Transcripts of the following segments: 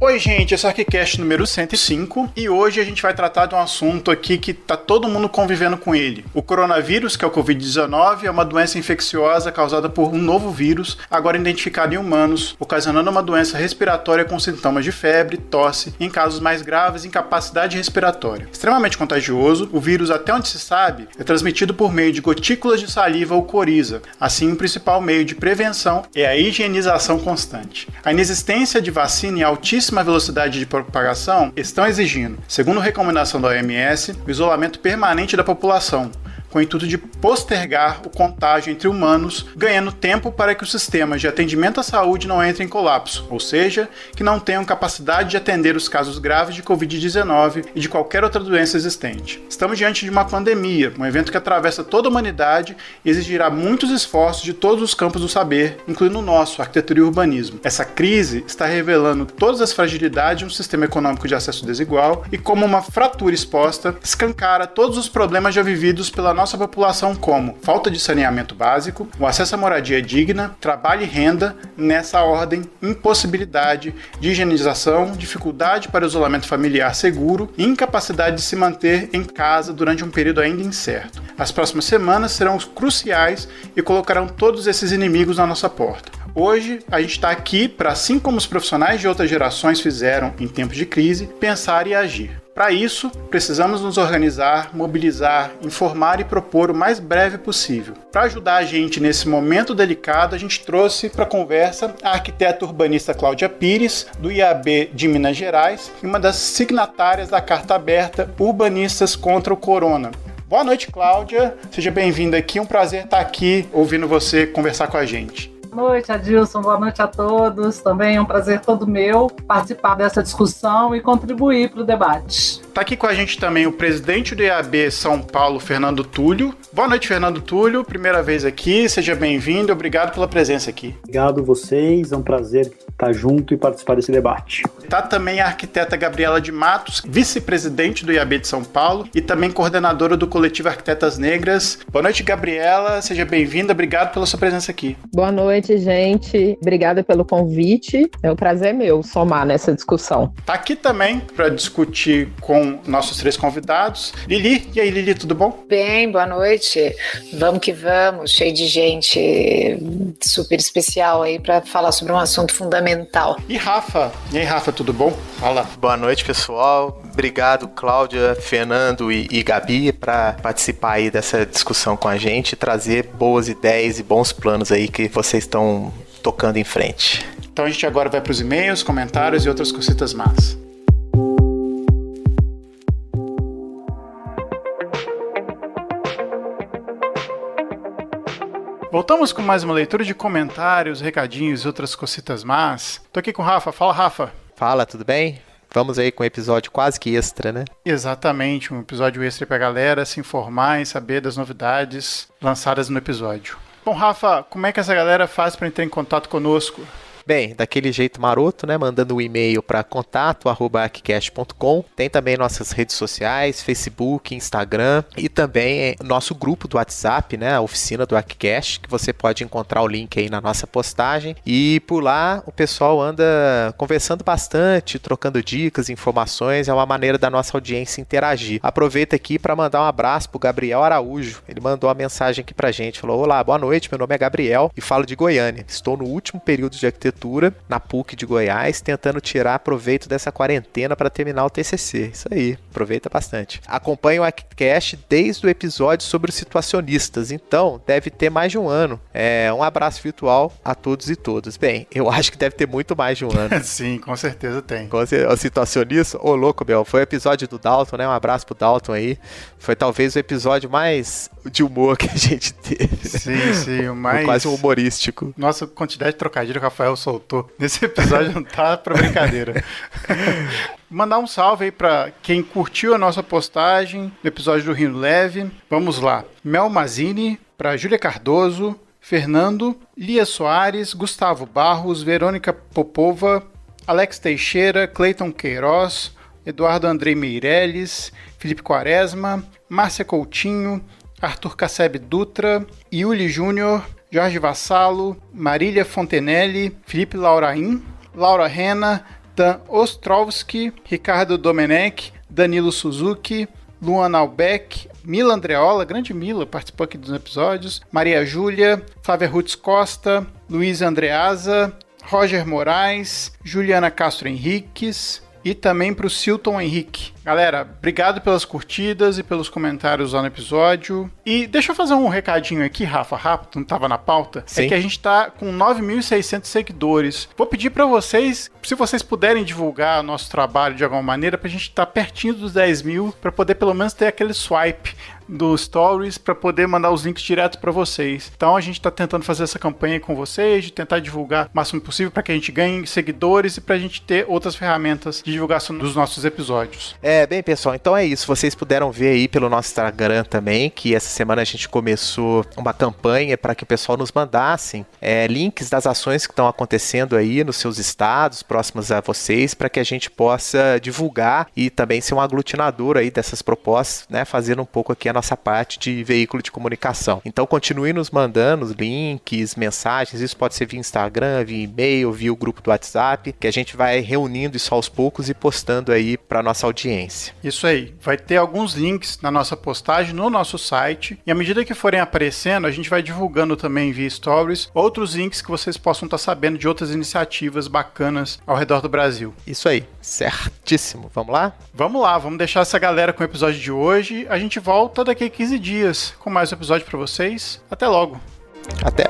Oi gente, esse é o ArquiCast número 105 e hoje a gente vai tratar de um assunto aqui que tá todo mundo convivendo com ele. O coronavírus, que é o Covid-19, é uma doença infecciosa causada por um novo vírus, agora identificado em humanos, ocasionando uma doença respiratória com sintomas de febre, tosse e, em casos mais graves, incapacidade respiratória. Extremamente contagioso, o vírus, até onde se sabe, é transmitido por meio de gotículas de saliva ou coriza. Assim, o principal meio de prevenção é a higienização constante. A inexistência de vacina e a altíssima velocidade de propagação estão exigindo, segundo recomendação da OMS, o isolamento permanente da população, com o intuito de postergar o contágio entre humanos, ganhando tempo para que os sistemas de atendimento à saúde não entrem em colapso, ou seja, que não tenham capacidade de atender os casos graves de Covid-19 e de qualquer outra doença existente. Estamos diante de uma pandemia, um evento que atravessa toda a humanidade e exigirá muitos esforços de todos os campos do saber, incluindo o nosso, arquitetura e urbanismo. Essa crise está revelando todas as fragilidades de um sistema econômico de acesso desigual e, como uma fratura exposta, escancara todos os problemas já vividos pela nossa população, como falta de saneamento básico, o acesso à moradia digna, trabalho e renda, nessa ordem, impossibilidade de higienização, dificuldade para o isolamento familiar seguro e incapacidade de se manter em casa durante um período ainda incerto. As próximas semanas serão cruciais e colocarão todos esses inimigos na nossa porta. Hoje, a gente está aqui para, assim como os profissionais de outras gerações fizeram em tempos de crise, pensar e agir. Para isso, precisamos nos organizar, mobilizar, informar e propor o mais breve possível. Para ajudar a gente nesse momento delicado, a gente trouxe para a conversa a arquiteta urbanista Cláudia Pires, do IAB de Minas Gerais, e uma das signatárias da Carta Aberta Urbanistas contra o Corona. Boa noite, Cláudia. Seja bem-vinda aqui. Um prazer estar aqui ouvindo você conversar com a gente. Boa noite, Adilson. Boa noite a todos. Também é um prazer todo meu participar dessa discussão e contribuir para o debate. Está aqui com a gente também o presidente do IAB São Paulo, Fernando Túlio. Boa noite, Fernando Túlio. Primeira vez aqui. Seja bem-vindo. Obrigado pela presença aqui. Obrigado a vocês. É um prazer estar junto e participar desse debate. Está também a arquiteta Gabriela de Matos, vice-presidente do IAB de São Paulo e também coordenadora do coletivo Arquitetas Negras. Boa noite, Gabriela. Seja bem-vinda. Obrigado pela sua presença aqui. Boa noite, gente. Obrigada pelo convite. É um prazer meu somar nessa discussão. Está aqui também para discutir com nossos três convidados. Lili. E aí, Lili, tudo bom? Bem, boa noite. Vamos que vamos. Cheio de gente super especial aí para falar sobre um assunto fundamental. E Rafa. E aí, Rafa, tudo bom? Fala. Boa noite, pessoal. Obrigado, Cláudia, Fernando e Gabi, para participar aí dessa discussão com a gente e trazer boas ideias e bons planos aí que vocês estão tocando em frente. Então a gente agora vai para os e-mails, comentários e outras cositas más. Voltamos com mais uma leitura de comentários, recadinhos e outras cositas más. Tô aqui com o Rafa. Fala, Rafa. Fala, tudo bem? Vamos aí com um episódio quase que extra, né? Exatamente, um episódio extra pra galera se informar e saber das novidades lançadas no episódio. Bom, Rafa, como é que essa galera faz para entrar em contato conosco? Bem, daquele jeito maroto, né? Mandando um e-mail para contato@arquicast.com. Tem também nossas redes sociais, Facebook, Instagram e também nosso grupo do WhatsApp, né? A oficina do ArquiCast, que você pode encontrar o link aí na nossa postagem. E por lá o pessoal anda conversando bastante, trocando dicas, informações. É uma maneira da nossa audiência interagir. Aproveita aqui para mandar um abraço pro Gabriel Araújo. Ele mandou uma mensagem aqui pra gente. Falou: olá, boa noite, meu nome é Gabriel e falo de Goiânia. Estou no último período de arquitetura na PUC de Goiás, tentando tirar proveito dessa quarentena para terminar o TCC. Isso aí, aproveita bastante. Acompanho o ArquiCast desde o episódio sobre os situacionistas, então deve ter mais de um ano. Um abraço virtual a todos e todas. Bem, eu acho que deve ter muito mais de um ano. Sim, com certeza tem. O situacionista, ô louco, meu, foi o episódio do Dalton, né? Um abraço pro Dalton aí. Foi talvez o episódio mais de humor que a gente teve. Sim, o mais... Quase um humorístico. Nossa, quantidade de trocadilho que o Rafael soltou nesse episódio não tá pra brincadeira. Mandar um salve aí pra quem curtiu a nossa postagem no episódio do Rio Leve. Vamos lá. Mel Mazini, pra Júlia Cardoso, Fernando, Lia Soares, Gustavo Barros, Verônica Popova, Alex Teixeira, Cleiton Queiroz, Eduardo Andrei Meirelles, Felipe Quaresma, Márcia Coutinho, Arthur Casseb Dutra, Yuli Júnior, Jorge Vassalo, Marília Fontenelle, Felipe Laurain, Laura Rena, Dan Ostrovski, Ricardo Domenech, Danilo Suzuki, Luan Albeck, Mila Andreola, grande Mila, participou aqui dos episódios, Maria Júlia, Flávia Rutz Costa, Luísa Andreasa, Roger Moraes, Juliana Castro Henriques e também para o Silton Henrique. Galera, obrigado pelas curtidas e pelos comentários lá no episódio. E deixa eu fazer um recadinho aqui, Rafa, rápido, não estava na pauta. Sim. É que a gente tá com 9.600 seguidores. Vou pedir para vocês, se vocês puderem divulgar o nosso trabalho de alguma maneira, pra gente estar pertinho dos 10 mil, para poder pelo menos ter aquele swipe do Stories para poder mandar os links direto para vocês. Então a gente está tentando fazer essa campanha com vocês, de tentar divulgar o máximo possível para que a gente ganhe seguidores e para a gente ter outras ferramentas de divulgação dos nossos episódios. Bem, pessoal, então é isso. Vocês puderam ver aí pelo nosso Instagram também que essa semana a gente começou uma campanha para que o pessoal nos mandassem links das ações que estão acontecendo aí nos seus estados, próximas a vocês, para que a gente possa divulgar e também ser um aglutinador aí dessas propostas, né, fazendo um pouco aqui a nossa parte de veículo de comunicação. Então continue nos mandando os links, mensagens, isso pode ser via Instagram, via e-mail, via o grupo do WhatsApp, que a gente vai reunindo isso aos poucos e postando aí para nossa audiência. Isso aí, vai ter alguns links na nossa postagem no nosso site e à medida que forem aparecendo, a gente vai divulgando também via Stories outros links que vocês possam estar sabendo de outras iniciativas bacanas ao redor do Brasil. Isso aí, certíssimo. Vamos lá? Vamos lá, vamos deixar essa galera com o episódio de hoje. A gente volta daqui a 15 dias com mais um episódio para vocês. Até logo. Até.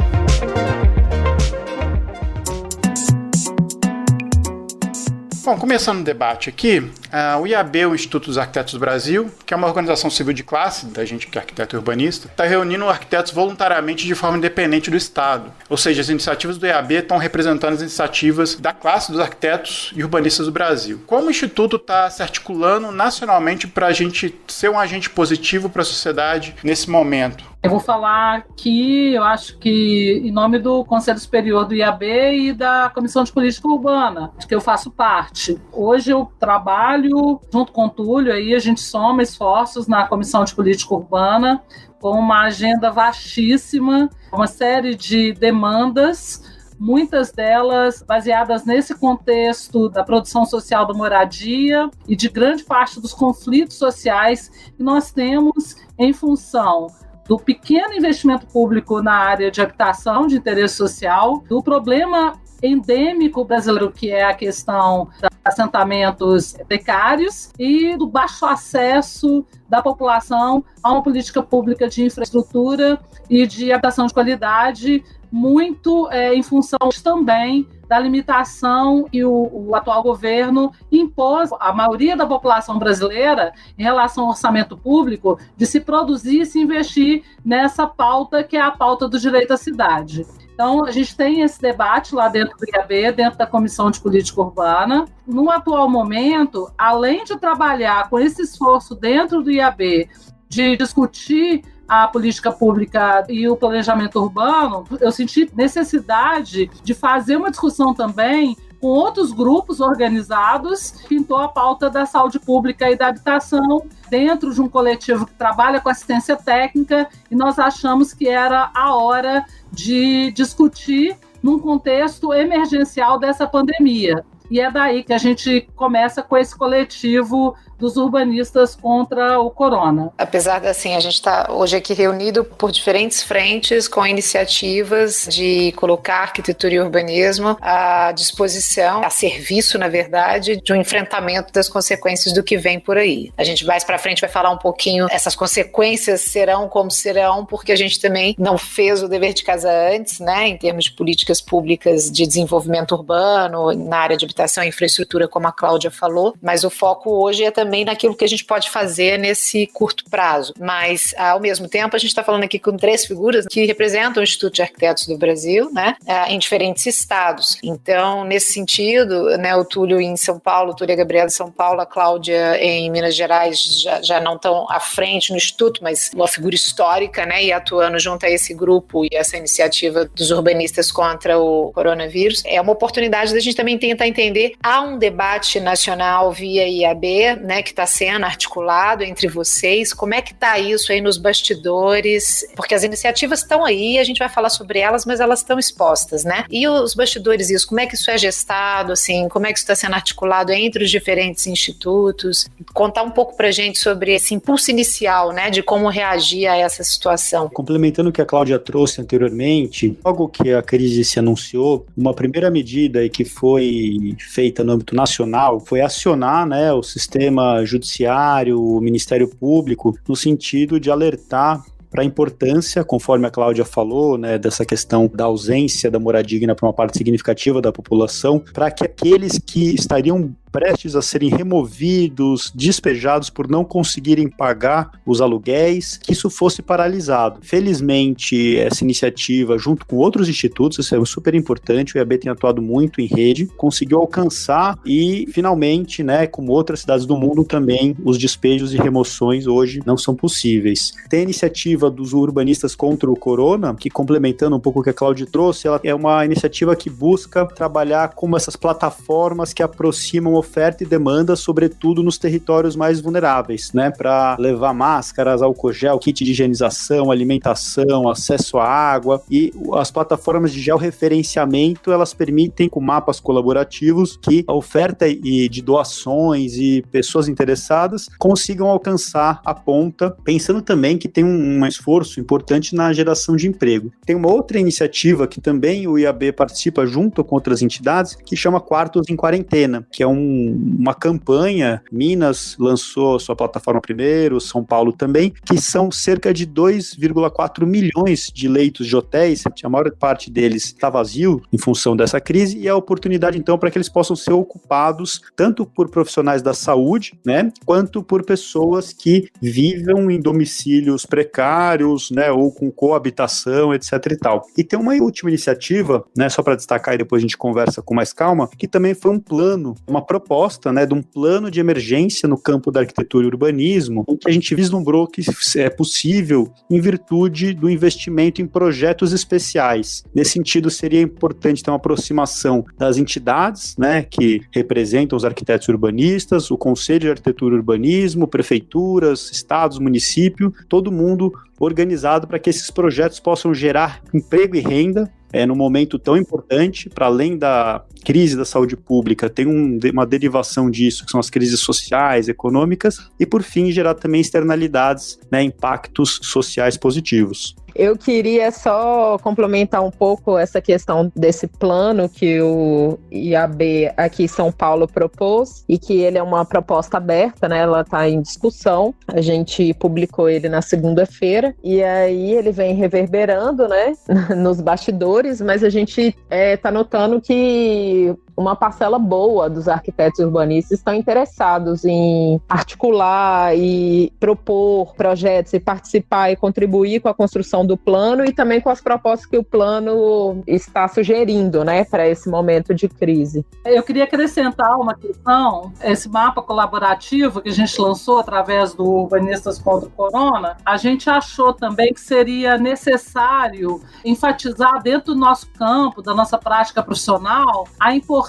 Bom, começando o debate aqui, o IAB, o Instituto dos Arquitetos do Brasil, que é uma organização civil de classe, da gente que é arquiteto e urbanista, está reunindo arquitetos voluntariamente de forma independente do Estado. Ou seja, as iniciativas do IAB estão representando as iniciativas da classe dos arquitetos e urbanistas do Brasil. Como o Instituto está se articulando nacionalmente para a gente ser um agente positivo para a sociedade nesse momento? Eu vou falar aqui, eu acho que em nome do Conselho Superior do IAB e da Comissão de Política Urbana, de que eu faço parte. Hoje eu trabalho junto com o Túlio, aí a gente soma esforços na Comissão de Política Urbana com uma agenda vastíssima, uma série de demandas, muitas delas baseadas nesse contexto da produção social da moradia e de grande parte dos conflitos sociais que nós temos em função do pequeno investimento público na área de habitação de interesse social, do problema endêmico brasileiro, que é a questão dos assentamentos precários e do baixo acesso da população a uma política pública de infraestrutura e de habitação de qualidade, muito em função também da limitação que o atual governo impôs à maioria da população brasileira em relação ao orçamento público de se produzir e se investir nessa pauta que é a pauta do direito à cidade. Então, a gente tem esse debate lá dentro do IAB, dentro da Comissão de Política Urbana. No atual momento, além de trabalhar com esse esforço dentro do IAB de discutir a política pública e o planejamento urbano, eu senti necessidade de fazer uma discussão também com outros grupos organizados, pintou a pauta da saúde pública e da habitação dentro de um coletivo que trabalha com assistência técnica, e nós achamos que era a hora de discutir num contexto emergencial dessa pandemia. E é daí que a gente começa com esse coletivo dos urbanistas contra o corona. Apesar de, assim, a gente está hoje aqui reunido por diferentes frentes com iniciativas de colocar arquitetura e urbanismo à disposição, a serviço, na verdade, de um enfrentamento das consequências do que vem por aí. A gente mais para frente vai falar um pouquinho, essas consequências serão como serão, porque a gente também não fez o dever de casa antes, né, em termos de políticas públicas de desenvolvimento urbano, na área de habitação e infraestrutura, como a Cláudia falou, mas o foco hoje é também naquilo que a gente pode fazer nesse curto prazo. Mas, ao mesmo tempo, a gente está falando aqui com 3 figuras que representam o Instituto de Arquitetos do Brasil, né, em diferentes estados. Então, nesse sentido, né, o Túlio em São Paulo, o Túlio e a Gabriela em São Paulo, a Cláudia em Minas Gerais já não estão à frente no Instituto, mas uma figura histórica, né, e atuando junto a esse grupo e essa iniciativa dos urbanistas contra o coronavírus. É uma oportunidade da gente também tentar entender, há um debate nacional via IAB, né, né, que está sendo articulado entre vocês. Como é que está isso aí nos bastidores? Porque as iniciativas estão aí, a gente vai falar sobre elas, mas elas estão expostas, né? E os bastidores, isso, como é que isso é gestado, assim, como é que isso está sendo articulado entre os diferentes institutos? Contar um pouco pra gente sobre esse impulso inicial, né, de como reagir a essa situação. Complementando o que a Cláudia trouxe anteriormente, logo que a crise se anunciou, uma primeira medida que foi feita no âmbito nacional foi acionar, né, o sistema judiciário, o Ministério Público, no sentido de alertar para a importância, conforme a Cláudia falou, né, dessa questão da ausência da moradia digna para uma parte significativa da população, para que aqueles que estariam prestes a serem removidos, despejados por não conseguirem pagar os aluguéis, que isso fosse paralisado. Felizmente, essa iniciativa, junto com outros institutos, isso é super importante, o IAB tem atuado muito em rede, conseguiu alcançar e, finalmente, né, como outras cidades do mundo também, os despejos e remoções hoje não são possíveis. Tem a iniciativa dos urbanistas contra o corona, que, complementando um pouco o que a Cláudia trouxe, ela é uma iniciativa que busca trabalhar como essas plataformas que aproximam oferta e demanda, sobretudo nos territórios mais vulneráveis, né, para levar máscaras, álcool gel, kit de higienização, alimentação, acesso à água, e as plataformas de georreferenciamento, elas permitem, com mapas colaborativos, que a oferta de doações e pessoas interessadas consigam alcançar a ponta, pensando também que tem um esforço importante na geração de emprego. Tem uma outra iniciativa que também o IAB participa junto com outras entidades, que chama Quartos em Quarentena, que é uma campanha. Minas lançou sua plataforma primeiro, São Paulo também, que são cerca de 2,4 milhões de leitos de hotéis, a maior parte deles está vazio em função dessa crise, e a oportunidade então para que eles possam ser ocupados tanto por profissionais da saúde, né, quanto por pessoas que vivam em domicílios precários, né, ou com coabitação, etc e tal. E tem uma última iniciativa, né, só para destacar e depois a gente conversa com mais calma, que também foi um plano, uma proposta, né, de um plano de emergência no campo da arquitetura e urbanismo, em que a gente vislumbrou que é possível em virtude do investimento em projetos especiais. Nesse sentido, seria importante ter uma aproximação das entidades, né, que representam os arquitetos urbanistas, o Conselho de Arquitetura e Urbanismo, prefeituras, estados, município, todo mundo organizado para que esses projetos possam gerar emprego e renda, num momento tão importante. Para além da crise da saúde pública, tem uma derivação disso, que são as crises sociais, econômicas, e por fim gerar também externalidades, né, impactos sociais positivos. Eu queria só complementar um pouco essa questão desse plano que o IAB aqui em São Paulo propôs, e que ele é uma proposta aberta, né? Ela está em discussão. A gente publicou ele na segunda-feira, e aí ele vem reverberando, né, nos bastidores, mas a gente está notando que uma parcela boa dos arquitetos urbanistas estão interessados em articular e propor projetos e participar e contribuir com a construção do plano e também com as propostas que o plano está sugerindo, né, para esse momento de crise. Eu queria acrescentar uma questão. Esse mapa colaborativo que a gente lançou através do Urbanistas contra o Corona, a gente achou também que seria necessário enfatizar dentro do nosso campo, da nossa prática profissional, a importância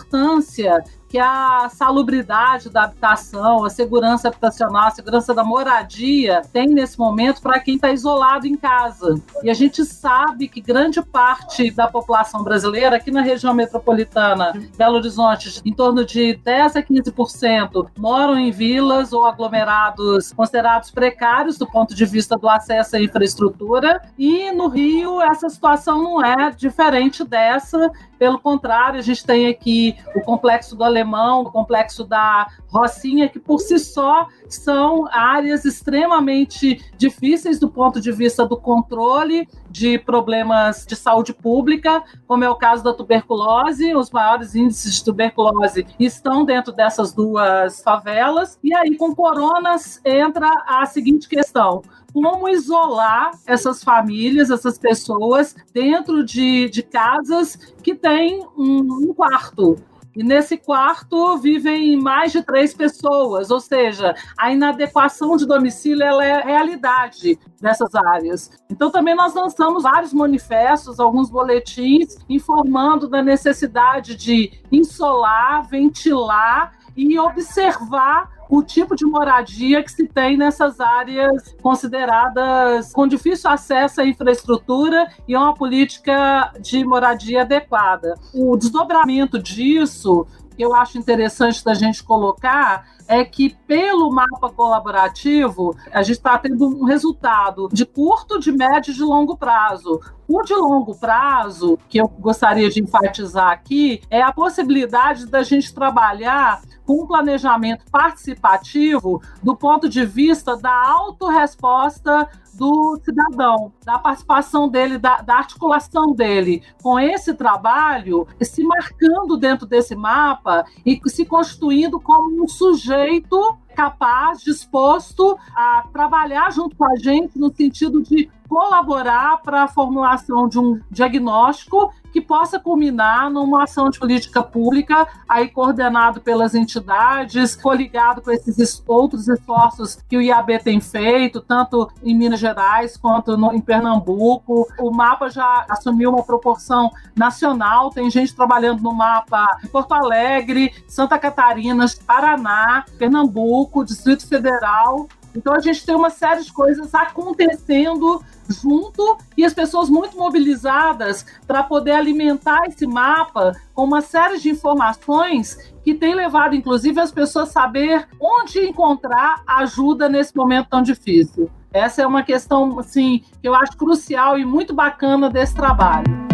que a salubridade da habitação, a segurança habitacional, a segurança da moradia tem nesse momento para quem está isolado em casa. E a gente sabe que grande parte da população brasileira, aqui na região metropolitana, Belo Horizonte, em torno de 10 a 15%, moram em vilas ou aglomerados considerados precários do ponto de vista do acesso à infraestrutura. E no Rio, essa situação não é diferente dessa. Pelo contrário, a gente tem aqui o Complexo do Alemão, o Complexo da Rocinha, que por si só são áreas extremamente difíceis do ponto de vista do controle de problemas de saúde pública, como é o caso da tuberculose. Os maiores índices de tuberculose estão dentro dessas duas favelas. E aí, com coronas, entra a seguinte questão: como isolar essas famílias, essas pessoas, dentro de casas que têm um quarto. E nesse quarto vivem mais de 3 pessoas, ou seja, a inadequação de domicílio ela é realidade dessas áreas. Então também nós lançamos vários manifestos, alguns boletins, informando da necessidade de insolar, ventilar e observar o tipo de moradia que se tem nessas áreas consideradas com difícil acesso à infraestrutura e a uma política de moradia adequada. O desdobramento disso, que eu acho interessante da gente colocar, é que pelo mapa colaborativo, a gente está tendo um resultado de curto, de médio e de longo prazo. O de longo prazo, que eu gostaria de enfatizar aqui, é a possibilidade da gente trabalhar com um planejamento participativo do ponto de vista da autorresposta do cidadão, da participação dele, da articulação dele com esse trabalho, se marcando dentro desse mapa e se constituindo como um sujeito capaz, disposto a trabalhar junto com a gente no sentido de colaborar para a formulação de um diagnóstico que possa culminar numa ação de política pública, aí coordenado pelas entidades, coligado com esses outros esforços que o IAB tem feito, tanto em Minas Gerais quanto em Pernambuco. O mapa já assumiu uma proporção nacional, tem gente trabalhando no mapa em Porto Alegre, Santa Catarina, Paraná, Pernambuco, Distrito Federal. Então a gente tem uma série de coisas acontecendo junto e as pessoas muito mobilizadas para poder alimentar esse mapa com uma série de informações que tem levado, inclusive, as pessoas a saber onde encontrar ajuda nesse momento tão difícil. Essa é uma questão, assim, que eu acho crucial e muito bacana desse trabalho.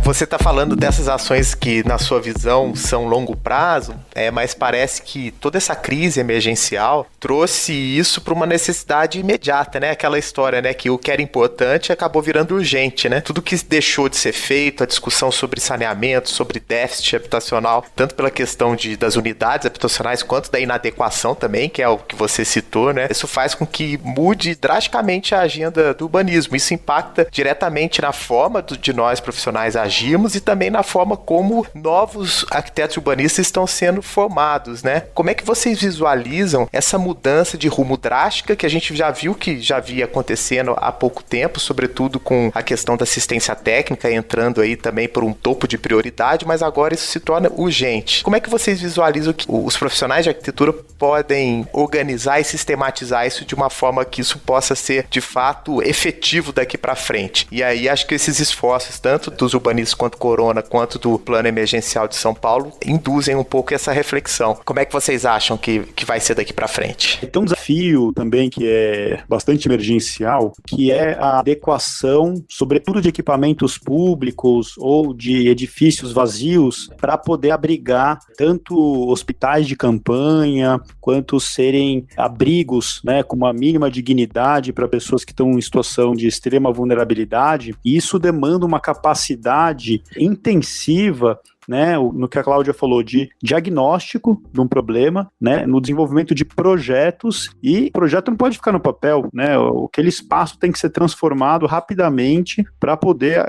Você está falando dessas ações que, na sua visão, são longo prazo, mas parece que toda essa crise emergencial trouxe isso para uma necessidade imediata, né? Aquela história, né, que o que era importante acabou virando urgente, né? Tudo que deixou de ser feito, a discussão sobre saneamento, sobre déficit habitacional, tanto pela questão das unidades habitacionais, quanto da inadequação também, que é o que você citou, né? Isso faz com que mude drasticamente a agenda do urbanismo. Isso impacta diretamente na forma de nós profissionais agirmos e também na forma como novos arquitetos urbanistas estão sendo formados, né? Como é que vocês visualizam essa mudança de rumo drástica que a gente já viu que já vinha acontecendo há pouco tempo, sobretudo com a questão da assistência técnica entrando aí também por um topo de prioridade, mas agora isso se torna urgente. Como é que vocês visualizam que os profissionais de arquitetura podem organizar e sistematizar isso de uma forma que isso possa ser, de fato, efetivo daqui para frente? E aí acho que esses esforços, tanto dos urbanistas quanto Corona, quanto do Plano Emergencial de São Paulo, induzem um pouco essa reflexão. Como é que vocês acham que vai ser daqui para frente? Tem um desafio também que é bastante emergencial, que é a adequação, sobretudo de equipamentos públicos ou de edifícios vazios, para poder abrigar tanto hospitais de campanha, quanto serem abrigos, né, com uma mínima dignidade para pessoas que estão em situação de extrema vulnerabilidade. E isso demanda uma capacidade intensiva, né, no que a Cláudia falou, de diagnóstico de um problema, né, no desenvolvimento de projetos, e o projeto não pode ficar no papel, né, aquele espaço tem que ser transformado rapidamente para poder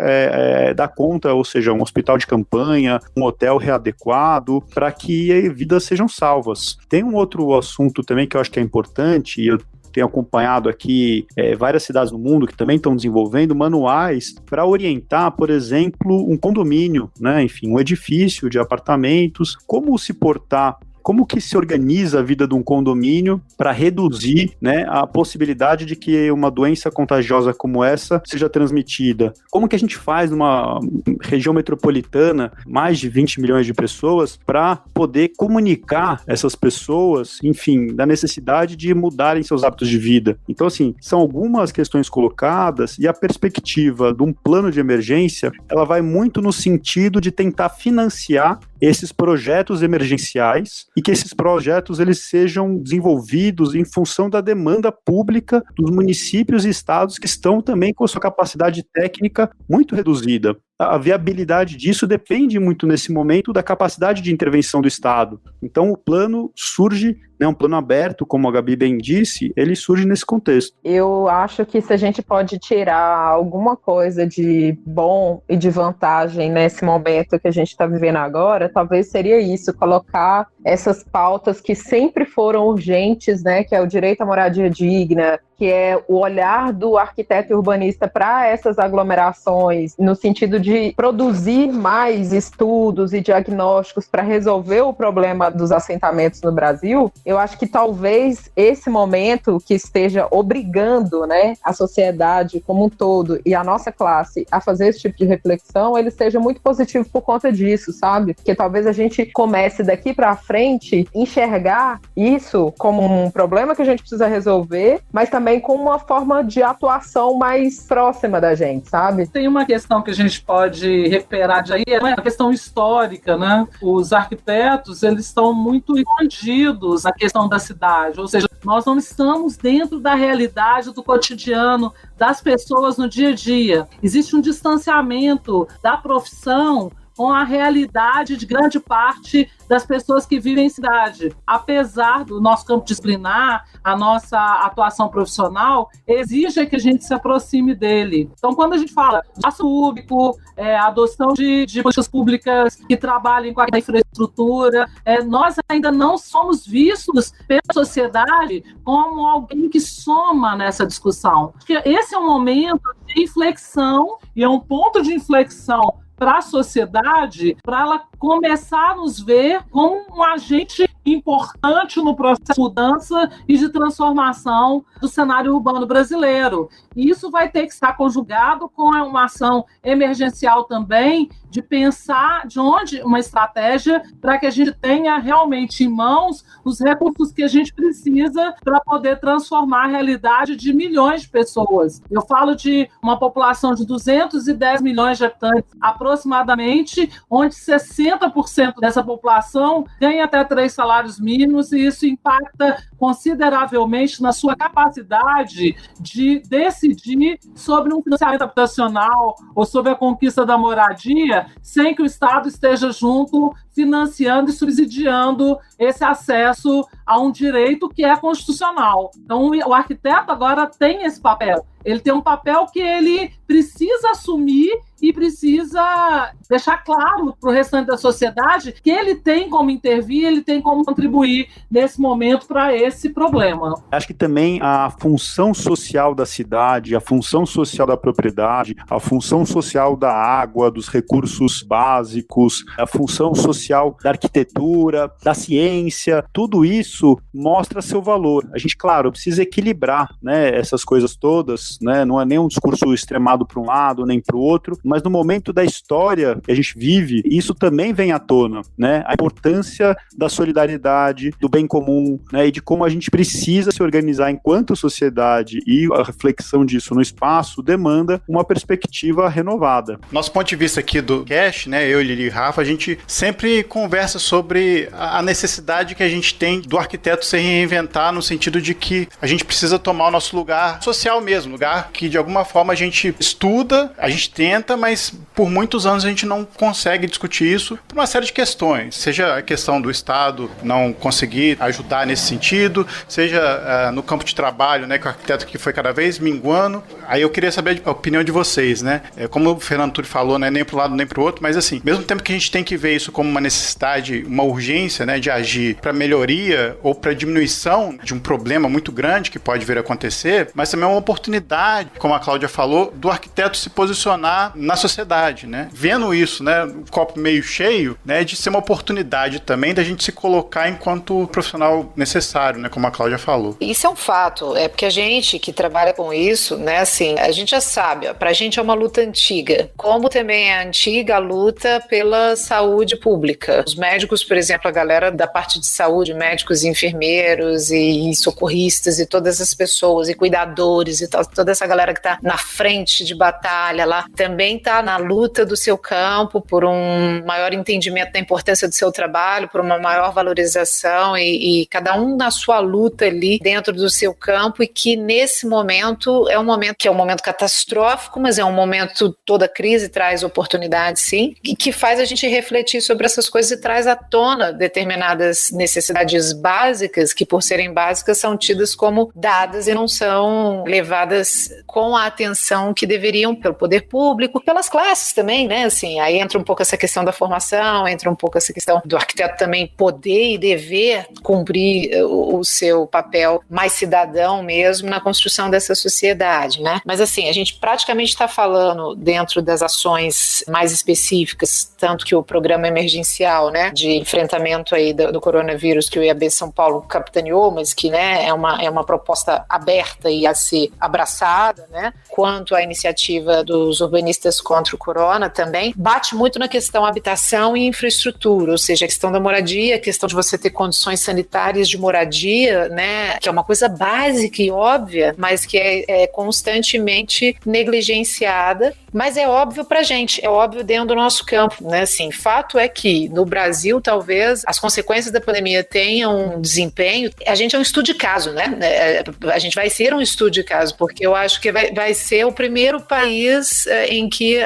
dar conta, ou seja, um hospital de campanha, um hotel readequado, para que vidas sejam salvas. Tem um outro assunto também que eu acho que é importante, e eu tenho acompanhado aqui várias cidades no mundo que também estão desenvolvendo manuais para orientar, por exemplo, um condomínio, né? Enfim, um edifício de apartamentos, como se portar, como que se organiza a vida de um condomínio para reduzir, né, a possibilidade de que uma doença contagiosa como essa seja transmitida? Como que a gente faz numa região metropolitana, mais de 20 milhões de pessoas, para poder comunicar essas pessoas, enfim, da necessidade de mudarem seus hábitos de vida? Então, assim, são algumas questões colocadas, e a perspectiva de um plano de emergência, ela vai muito no sentido de tentar financiar esses projetos emergenciais e que esses projetos eles sejam desenvolvidos em função da demanda pública dos municípios e estados que estão também com a sua capacidade técnica muito reduzida. A viabilidade disso depende muito nesse momento da capacidade de intervenção do Estado. Então o plano surge né, um plano aberto, como a Gabi bem disse, ele surge nesse contexto. Eu acho que se a gente pode tirar alguma coisa de bom e de vantagem nesse momento que a gente está vivendo agora, talvez seria isso, colocar essas pautas que sempre foram urgentes, né, que é o direito à moradia digna, que é o olhar do arquiteto e urbanista para essas aglomerações, no sentido de produzir mais estudos e diagnósticos para resolver o problema dos assentamentos no Brasil. Eu acho que talvez esse momento que esteja obrigando, né, a sociedade como um todo e a nossa classe a fazer esse tipo de reflexão, ele seja muito positivo por conta disso, sabe? Porque talvez a gente comece daqui para frente enxergar isso como um problema que a gente precisa resolver, mas também com uma forma de atuação mais próxima da gente, sabe? Tem uma questão que a gente pode recuperar de aí, é a questão histórica, né? Os arquitetos, eles estão muito escondidos na questão da cidade, ou seja, nós não estamos dentro da realidade do cotidiano das pessoas no dia a dia. Existe um distanciamento da profissão com a realidade de grande parte das pessoas que vivem em cidade. Apesar do nosso campo disciplinar, a nossa atuação profissional exige que a gente se aproxime dele. Então, quando a gente fala de espaço público, a adoção de políticas públicas que trabalhem com a infraestrutura, nós ainda não somos vistos pela sociedade como alguém que soma nessa discussão. Porque esse é um momento de inflexão e é um ponto de inflexão para a sociedade, para ela começar a nos ver como um agente importante no processo de mudança e de transformação do cenário urbano brasileiro. E isso vai ter que estar conjugado com uma ação emergencial também, de pensar de onde uma estratégia para que a gente tenha realmente em mãos os recursos que a gente precisa para poder transformar a realidade de milhões de pessoas. Eu falo de uma população de 210 milhões de habitantes, aproximadamente, onde 60% dessa população ganha até 3 salários mínimos, e isso impacta consideravelmente na sua capacidade de decidir sobre um financiamento habitacional ou sobre a conquista da moradia, sem que o Estado esteja junto financiando e subsidiando esse acesso a um direito que é constitucional. Então, o arquiteto agora tem esse papel. Ele tem um papel que ele precisa assumir e precisa deixar claro para o restante da sociedade que ele tem como intervir, ele tem como contribuir nesse momento para esse problema. Acho que também a função social da cidade, a função social da propriedade, a função social da água, dos recursos básicos, a função social da arquitetura, da ciência, tudo isso mostra seu valor. A gente, claro, precisa equilibrar, né, essas coisas todas, né, não é nem um discurso extremado para um lado nem para o outro, mas no momento da história que a gente vive, isso também vem à tona, né, a importância da solidariedade, do bem comum, né, e de como a gente precisa se organizar enquanto sociedade, e a reflexão disso no espaço demanda uma perspectiva renovada. Nosso ponto de vista aqui do Cash, né, eu, Lili e Rafa, a gente sempre conversa sobre a necessidade que a gente tem do arquiteto se reinventar, no sentido de que a gente precisa tomar o nosso lugar social mesmo, lugar que de alguma forma a gente estuda, a gente tenta, mas por muitos anos a gente não consegue discutir isso por uma série de questões, seja a questão do Estado não conseguir ajudar nesse sentido, seja no campo de trabalho, né, que o arquiteto que foi cada vez minguando. Aí eu queria saber a opinião de vocês, né, como o Fernando Turi falou, né, nem para um lado nem para o outro, mas assim, mesmo tempo que a gente tem que ver isso como uma necessidade, uma urgência, né, de agir para melhoria ou para diminuição de um problema muito grande que pode vir a acontecer, mas também é uma oportunidade, como a Cláudia falou, do arquiteto se posicionar na sociedade, né, vendo isso, né, o copo meio cheio, né, de ser uma oportunidade também da gente se colocar enquanto profissional necessário, né, como a Cláudia falou. Isso é um fato, porque a gente que trabalha com isso, né, assim, a gente já sabe, pra gente é uma luta antiga, como também é antiga a luta pela saúde pública. Os médicos, por exemplo, a galera da parte de saúde, médicos e enfermeiros e socorristas e todas as pessoas e cuidadores e tal, toda essa galera que tá na frente de batalha lá, também tá na luta do seu campo por um maior entendimento da importância do seu trabalho, por uma maior valorização e cada um na sua luta ali dentro do seu campo, e que nesse momento é um momento que é um momento catastrófico, mas é um momento, toda crise traz oportunidade, sim, e que faz a gente refletir sobre essa essas coisas e traz à tona determinadas necessidades básicas que, por serem básicas, são tidas como dadas e não são levadas com a atenção que deveriam pelo poder público, pelas classes também, né? Assim, aí entra um pouco essa questão da formação, entra um pouco essa questão do arquiteto também poder e dever cumprir o seu papel mais cidadão mesmo na construção dessa sociedade, né? Mas assim, a gente praticamente está falando dentro das ações mais específicas, tanto que o programa emergencial, né, de enfrentamento aí do coronavírus que o IAB São Paulo capitaneou, mas que, né, é uma proposta aberta e a ser abraçada, né, quanto a iniciativa dos urbanistas contra o corona também, bate muito na questão habitação e infraestrutura, ou seja, a questão da moradia, a questão de você ter condições sanitárias de moradia, né, que é uma coisa básica e óbvia, mas que é constantemente negligenciada, mas é óbvio pra gente, é óbvio dentro do nosso campo, né, assim, fato é que no Brasil, talvez, as consequências da pandemia tenham um desempenho, a gente é um estudo de caso, né, a gente vai ser um estudo de caso, porque eu acho que vai ser o primeiro país em que,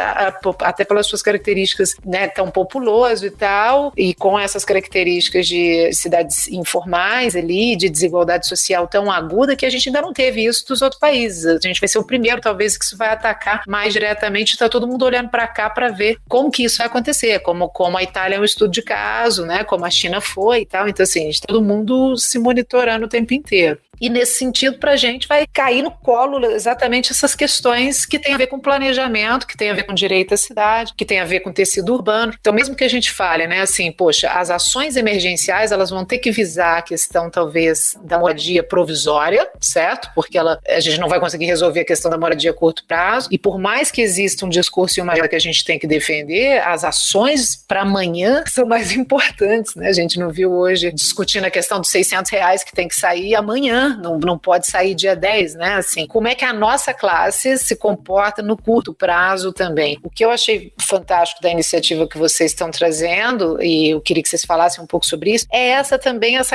até pelas suas características, né, tão populoso e tal, e com essas características de cidades informais ali, de desigualdade social tão aguda, que a gente ainda não teve isso dos outros países. A gente vai ser o primeiro, talvez, que isso vai atacar mais diretamente, está todo mundo olhando para cá para ver como que isso vai acontecer, como a Itália é um estudo de caso, né, como a China foi e tal, então assim, todo mundo se monitorando o tempo inteiro. E nesse sentido, para a gente, vai cair no colo exatamente essas questões que têm a ver com planejamento, que têm a ver com direito à cidade, que têm a ver com tecido urbano. Então, mesmo que a gente fale, né, assim, poxa, as ações emergenciais, elas vão ter que visar a questão, talvez, da moradia provisória, certo? Porque a gente não vai conseguir resolver a questão da moradia a curto prazo. E por mais que exista um discurso e uma agenda que a gente tem que defender, as ações para amanhã são mais importantes, né? A gente não viu hoje discutindo a questão dos R$600 que tem que sair amanhã. Não pode sair dia 10, né? Assim, como é que a nossa classe se comporta no curto prazo também? O que eu achei fantástico da iniciativa que vocês estão trazendo, e eu queria que vocês falassem um pouco sobre isso, é essa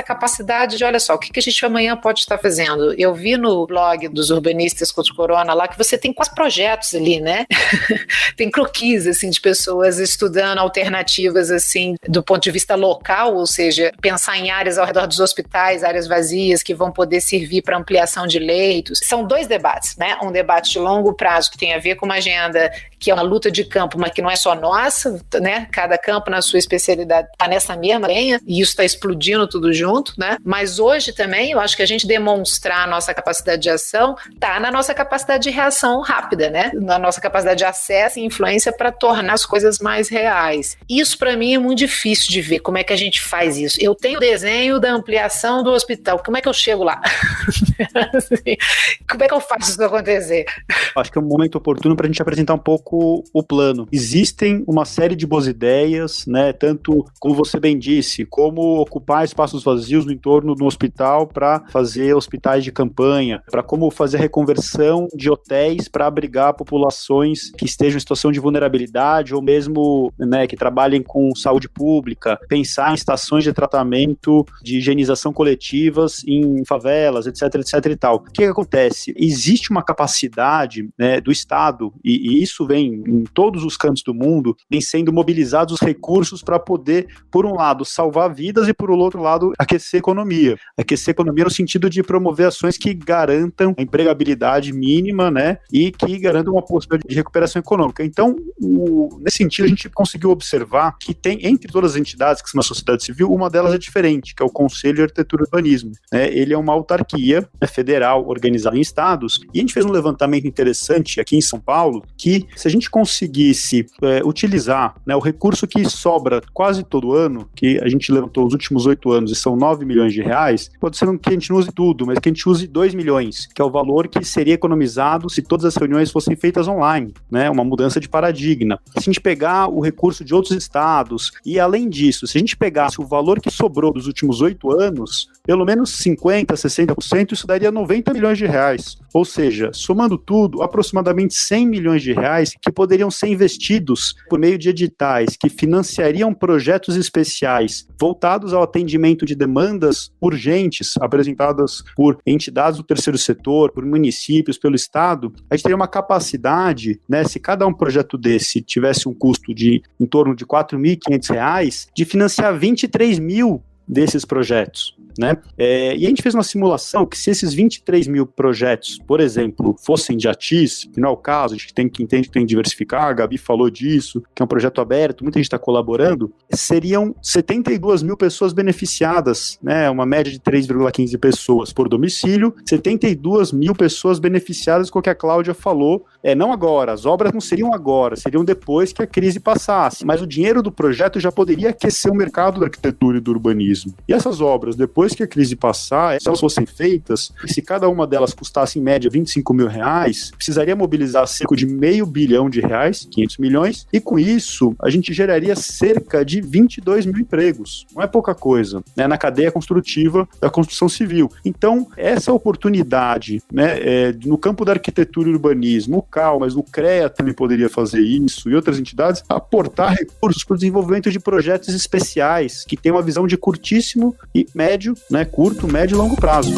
capacidade de, olha só, o que a gente amanhã pode estar fazendo? Eu vi no blog dos urbanistas contra o corona lá que você tem quase projetos ali, né? Tem croquis, assim, de pessoas estudando alternativas, assim, do ponto de vista local, ou seja, pensar em áreas ao redor dos hospitais, áreas vazias que vão poder servir para ampliação de leitos. São dois debates, né? Um debate de longo prazo que tem a ver com uma agenda que é uma luta de campo, mas que não é só nossa, né? Cada campo na sua especialidade está nessa mesma lenha e isso está explodindo tudo junto, né? Mas hoje também eu acho que a gente demonstrar a nossa capacidade de ação está na nossa capacidade de reação rápida, né? Na nossa capacidade de acesso e influência para tornar as coisas mais reais. Isso para mim é muito difícil de ver como é que a gente faz isso. Eu tenho o desenho da ampliação do hospital, como é que eu chego lá? Assim, como é que eu faço isso acontecer? Acho que é um momento oportuno para a gente apresentar um pouco o plano. Existem uma série de boas ideias, né? Tanto, como você bem disse, como ocupar espaços vazios no entorno do hospital para fazer hospitais de campanha, para como fazer a reconversão de hotéis para abrigar populações que estejam em situação de vulnerabilidade ou mesmo, né, que trabalhem com saúde pública, pensar em estações de tratamento de higienização coletivas em favelas, etc e tal. O que acontece? Existe uma capacidade, né, do Estado, e isso vem em todos os cantos do mundo, vem sendo mobilizados os recursos para poder, por um lado, salvar vidas e, por outro lado, aquecer a economia. Aquecer a economia no sentido de promover ações que garantam a empregabilidade mínima, né, e que garantam uma possibilidade de recuperação econômica. Então, nesse sentido, a gente conseguiu observar que tem, entre todas as entidades que são na sociedade civil, uma delas é diferente, que é o Conselho de Arquitetura e Urbanismo, né? Ele é uma autarquia federal organizada em estados, e a gente fez um levantamento interessante aqui em São Paulo, que se a gente conseguisse utilizar, né, o recurso que sobra quase todo ano, que a gente levantou os últimos 8 anos e são 9 milhões de reais, pode ser que a gente não use tudo, mas que a gente use 2 milhões, que é o valor que seria economizado se todas as reuniões fossem feitas online, né, uma mudança de paradigma. Se a gente pegar o recurso de outros estados, e além disso, se a gente pegasse o valor que sobrou dos últimos 8 anos, pelo menos 50%, 60%, isso daria 90 milhões de reais. Ou seja, somando tudo, aproximadamente 100 milhões de reais que poderiam ser investidos por meio de editais que financiariam projetos especiais voltados ao atendimento de demandas urgentes apresentadas por entidades do terceiro setor, por municípios, pelo Estado. A gente teria uma capacidade, né, se cada um projeto desse tivesse um custo de em torno de R$ 4.500, de financiar 23 mil desses projetos, né? E a gente fez uma simulação que se esses 23 mil projetos, por exemplo, fossem de ATIS, que não é o caso, a gente tem que entender que tem que diversificar, a Gabi falou disso, que é um projeto aberto, muita gente está colaborando, seriam 72 mil pessoas beneficiadas, né? Uma média de 3,15 pessoas por domicílio, 72 mil pessoas beneficiadas com o que a Cláudia falou, não agora, as obras não seriam agora, seriam depois que a crise passasse, mas o dinheiro do projeto já poderia aquecer o mercado da arquitetura e do urbanismo. E essas obras, depois que a crise passar, se elas fossem feitas, se cada uma delas custasse em média 25 mil reais, precisaria mobilizar cerca de R$500 bilhão, 500 milhões, e com isso a gente geraria cerca de 22 mil empregos. Não é pouca coisa, né, na cadeia construtiva da construção civil. Então, essa oportunidade, né, no campo da arquitetura e urbanismo, o CAL, mas o CREA também poderia fazer isso, e outras entidades, aportar recursos para o desenvolvimento de projetos especiais, que tem uma visão de curtíssimo e médio, né, curto, médio e longo prazo.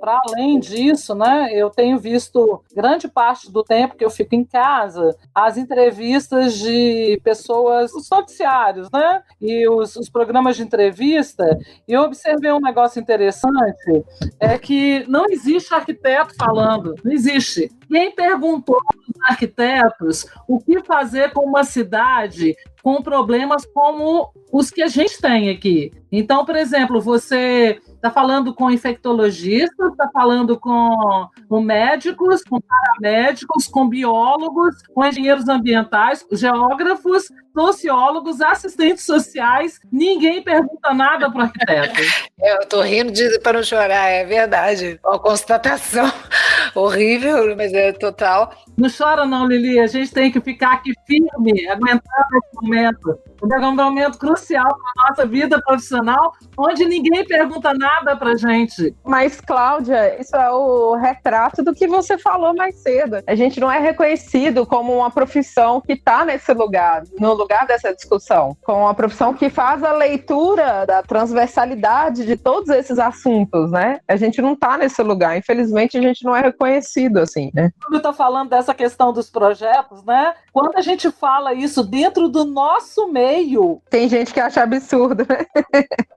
Para além disso, né, eu tenho visto grande parte do tempo que eu fico em casa, as entrevistas de pessoas, os noticiários, né, e os programas de entrevista, e eu observei um negócio interessante, é que não existe arquiteto falando, não existe. Quem perguntou aos arquitetos o que fazer com uma cidade com problemas como os que a gente tem aqui? Então, por exemplo, você está falando com infectologistas, está falando com médicos, com paramédicos, com biólogos, com engenheiros ambientais, geógrafos, sociólogos, assistentes sociais. Ninguém pergunta nada para o arquiteto. Eu estou rindo para não chorar, é verdade. Uma constatação horrível, mas é total. Não chora não, Lili. A gente tem que ficar aqui firme, aguentando esse momento. É um momento crucial para a nossa vida profissional, onde ninguém pergunta nada para a gente. Mas, Cláudia, isso é o retrato do que você falou mais cedo. A gente não é reconhecido como uma profissão que está nesse lugar, no lugar dessa discussão, como uma profissão que faz a leitura da transversalidade de todos esses assuntos, né? A gente não está nesse lugar. Infelizmente, a gente não é reconhecido assim, né? Quando eu estou falando dessa questão dos projetos, né? Quando a gente fala isso dentro do nosso meio... Tem gente que acha absurdo, né?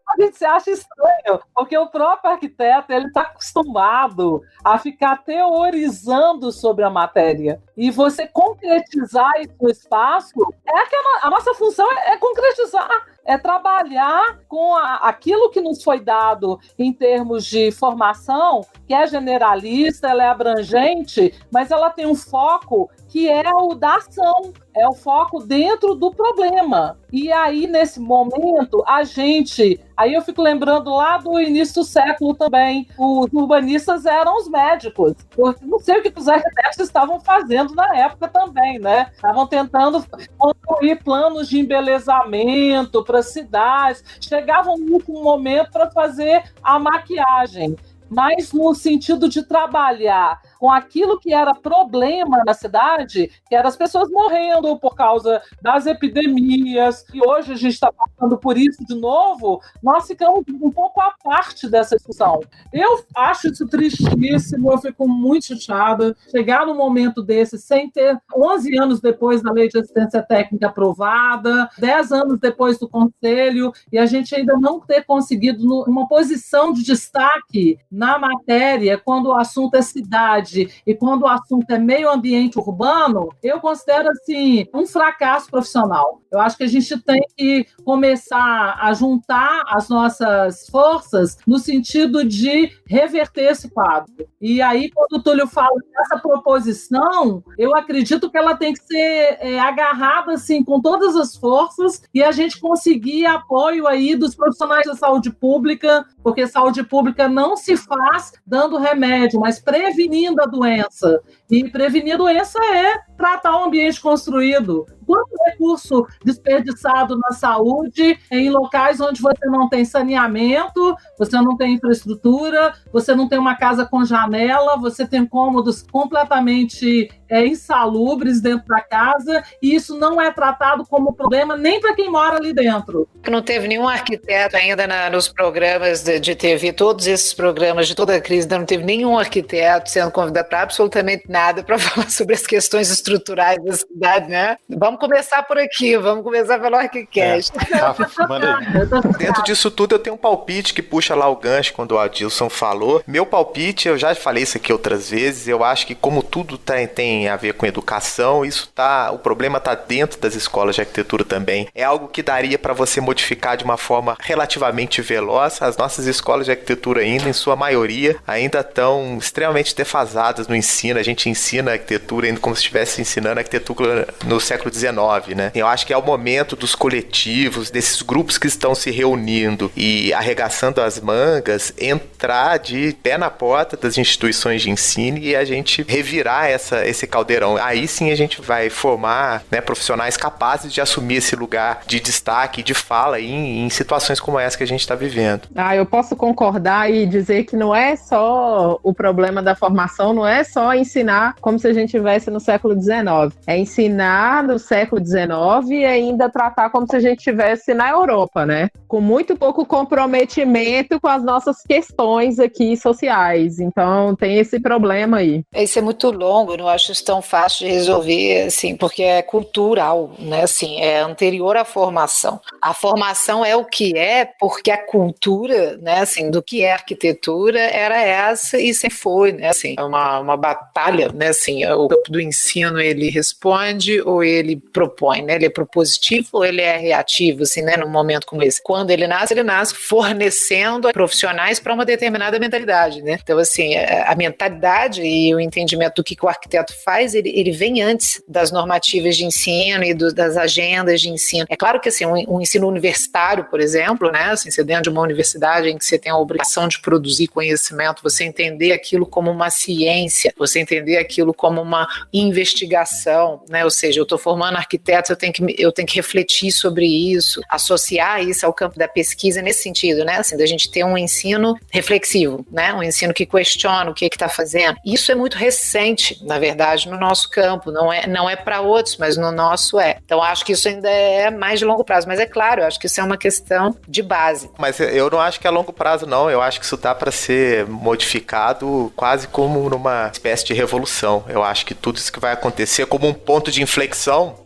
A gente se acha estranho, porque o próprio arquiteto ele está acostumado a ficar teorizando sobre a matéria. E você concretizar isso no espaço, a nossa função é concretizar, é trabalhar com aquilo que nos foi dado em termos de formação, que é generalista, ela é abrangente, mas ela tem um foco que é o da ação, é o foco dentro do problema. E aí, nesse momento, aí eu fico lembrando lá do início do século também, os urbanistas eram os médicos. Eu não sei o que os arquitetos estavam fazendo na época também, né? Estavam tentando construir planos de embelezamento para cidades, chegavam no momento para fazer a maquiagem, mas no sentido de trabalhar com aquilo que era problema na cidade, que eram as pessoas morrendo por causa das epidemias, e hoje a gente está passando por isso de novo, nós ficamos um pouco à parte dessa discussão. Eu acho isso tristíssimo, eu fico muito chateada, chegar num momento desse sem ter 11 anos depois da Lei de Assistência Técnica aprovada, 10 anos depois do Conselho, e a gente ainda não ter conseguido uma posição de destaque na matéria quando o assunto é cidade e quando o assunto é meio ambiente urbano, eu considero assim um fracasso profissional. Eu acho que a gente tem que começar a juntar as nossas forças no sentido de reverter esse quadro. E aí, quando o Túlio fala dessa proposição, eu acredito que ela tem que ser agarrada assim, com todas as forças e a gente conseguir apoio aí dos profissionais da saúde pública, porque saúde pública não se faz dando remédio, mas prevenindo a doença. E prevenir a doença é tratar o ambiente construído, Quanto recurso desperdiçado na saúde em locais onde você não tem saneamento, você não tem infraestrutura, você não tem uma casa com janela, você tem cômodos completamente insalubres dentro da casa, e isso não é tratado como problema nem para quem mora ali dentro. Não teve nenhum arquiteto ainda nos programas de TV, todos esses programas de toda a crise, não teve nenhum arquiteto sendo convidado para absolutamente nada para falar sobre as questões estruturais da cidade, né? Vamos começar por aqui, vamos começar pelo Arquicast. Dentro disso tudo eu tenho um palpite que puxa lá o gancho quando o Adilson falou. Meu palpite, eu já falei isso aqui outras vezes, eu acho que como tudo tem a ver com educação, o problema está dentro das escolas de arquitetura também. É algo que daria para você modificar de uma forma relativamente veloz. As nossas escolas de arquitetura ainda, em sua maioria, ainda estão extremamente defasadas no ensino. A gente ensina arquitetura ainda como se estivesse ensinando arquitetura no século XIX, né? Eu acho que é o momento dos coletivos, desses grupos que estão se reunindo e arregaçando as mangas, entrar de pé na porta das instituições de ensino e a gente revirar esse caldeirão. Aí sim a gente vai formar, né, profissionais capazes de assumir esse lugar de destaque, de fala em situações como essa que a gente está vivendo. Eu posso concordar e dizer que não é só o problema da formação, não é só ensinar como se a gente estivesse no século XIX. É ensinar no século XIX e ainda tratar como se a gente estivesse na Europa, né? Com muito pouco comprometimento com as nossas questões aqui sociais. Então, tem esse problema aí. Isso é muito longo, eu não acho isso tão fácil de resolver, assim, porque é cultural, né? Assim, é anterior à formação. A formação é o que é porque a cultura, né, assim, do que é arquitetura era essa e sempre foi, né? Assim, é uma batalha, né? Assim, o campo do ensino, ele responde ou ele propõe, né? Ele é propositivo ou ele é reativo, assim, né? Num momento como esse. Quando ele nasce fornecendo profissionais para uma determinada mentalidade, né? Então, assim, a mentalidade e o entendimento do que o arquiteto faz, ele vem antes das normativas de ensino e das agendas de ensino. É claro que, assim, um ensino universitário, por exemplo, né? Assim, você dentro de uma universidade em que você tem a obrigação de produzir conhecimento, você entender aquilo como uma ciência, você entender aquilo como uma investigação, né? Ou seja, eu estou formando arquitetos, eu tenho que refletir sobre isso, associar isso ao campo da pesquisa nesse sentido, né? Assim, da gente ter um ensino reflexivo, né? Um ensino que questiona o que está fazendo. Isso é muito recente, na verdade, no nosso campo. Não é para outros, mas no nosso é. Então, acho que isso ainda é mais de longo prazo. Mas é claro, eu acho que isso é uma questão de base. Mas eu não acho que é a longo prazo, não. Eu acho que isso dá para ser modificado quase como numa espécie de revolução. Eu acho que tudo isso que vai acontecer como um ponto de inflexão.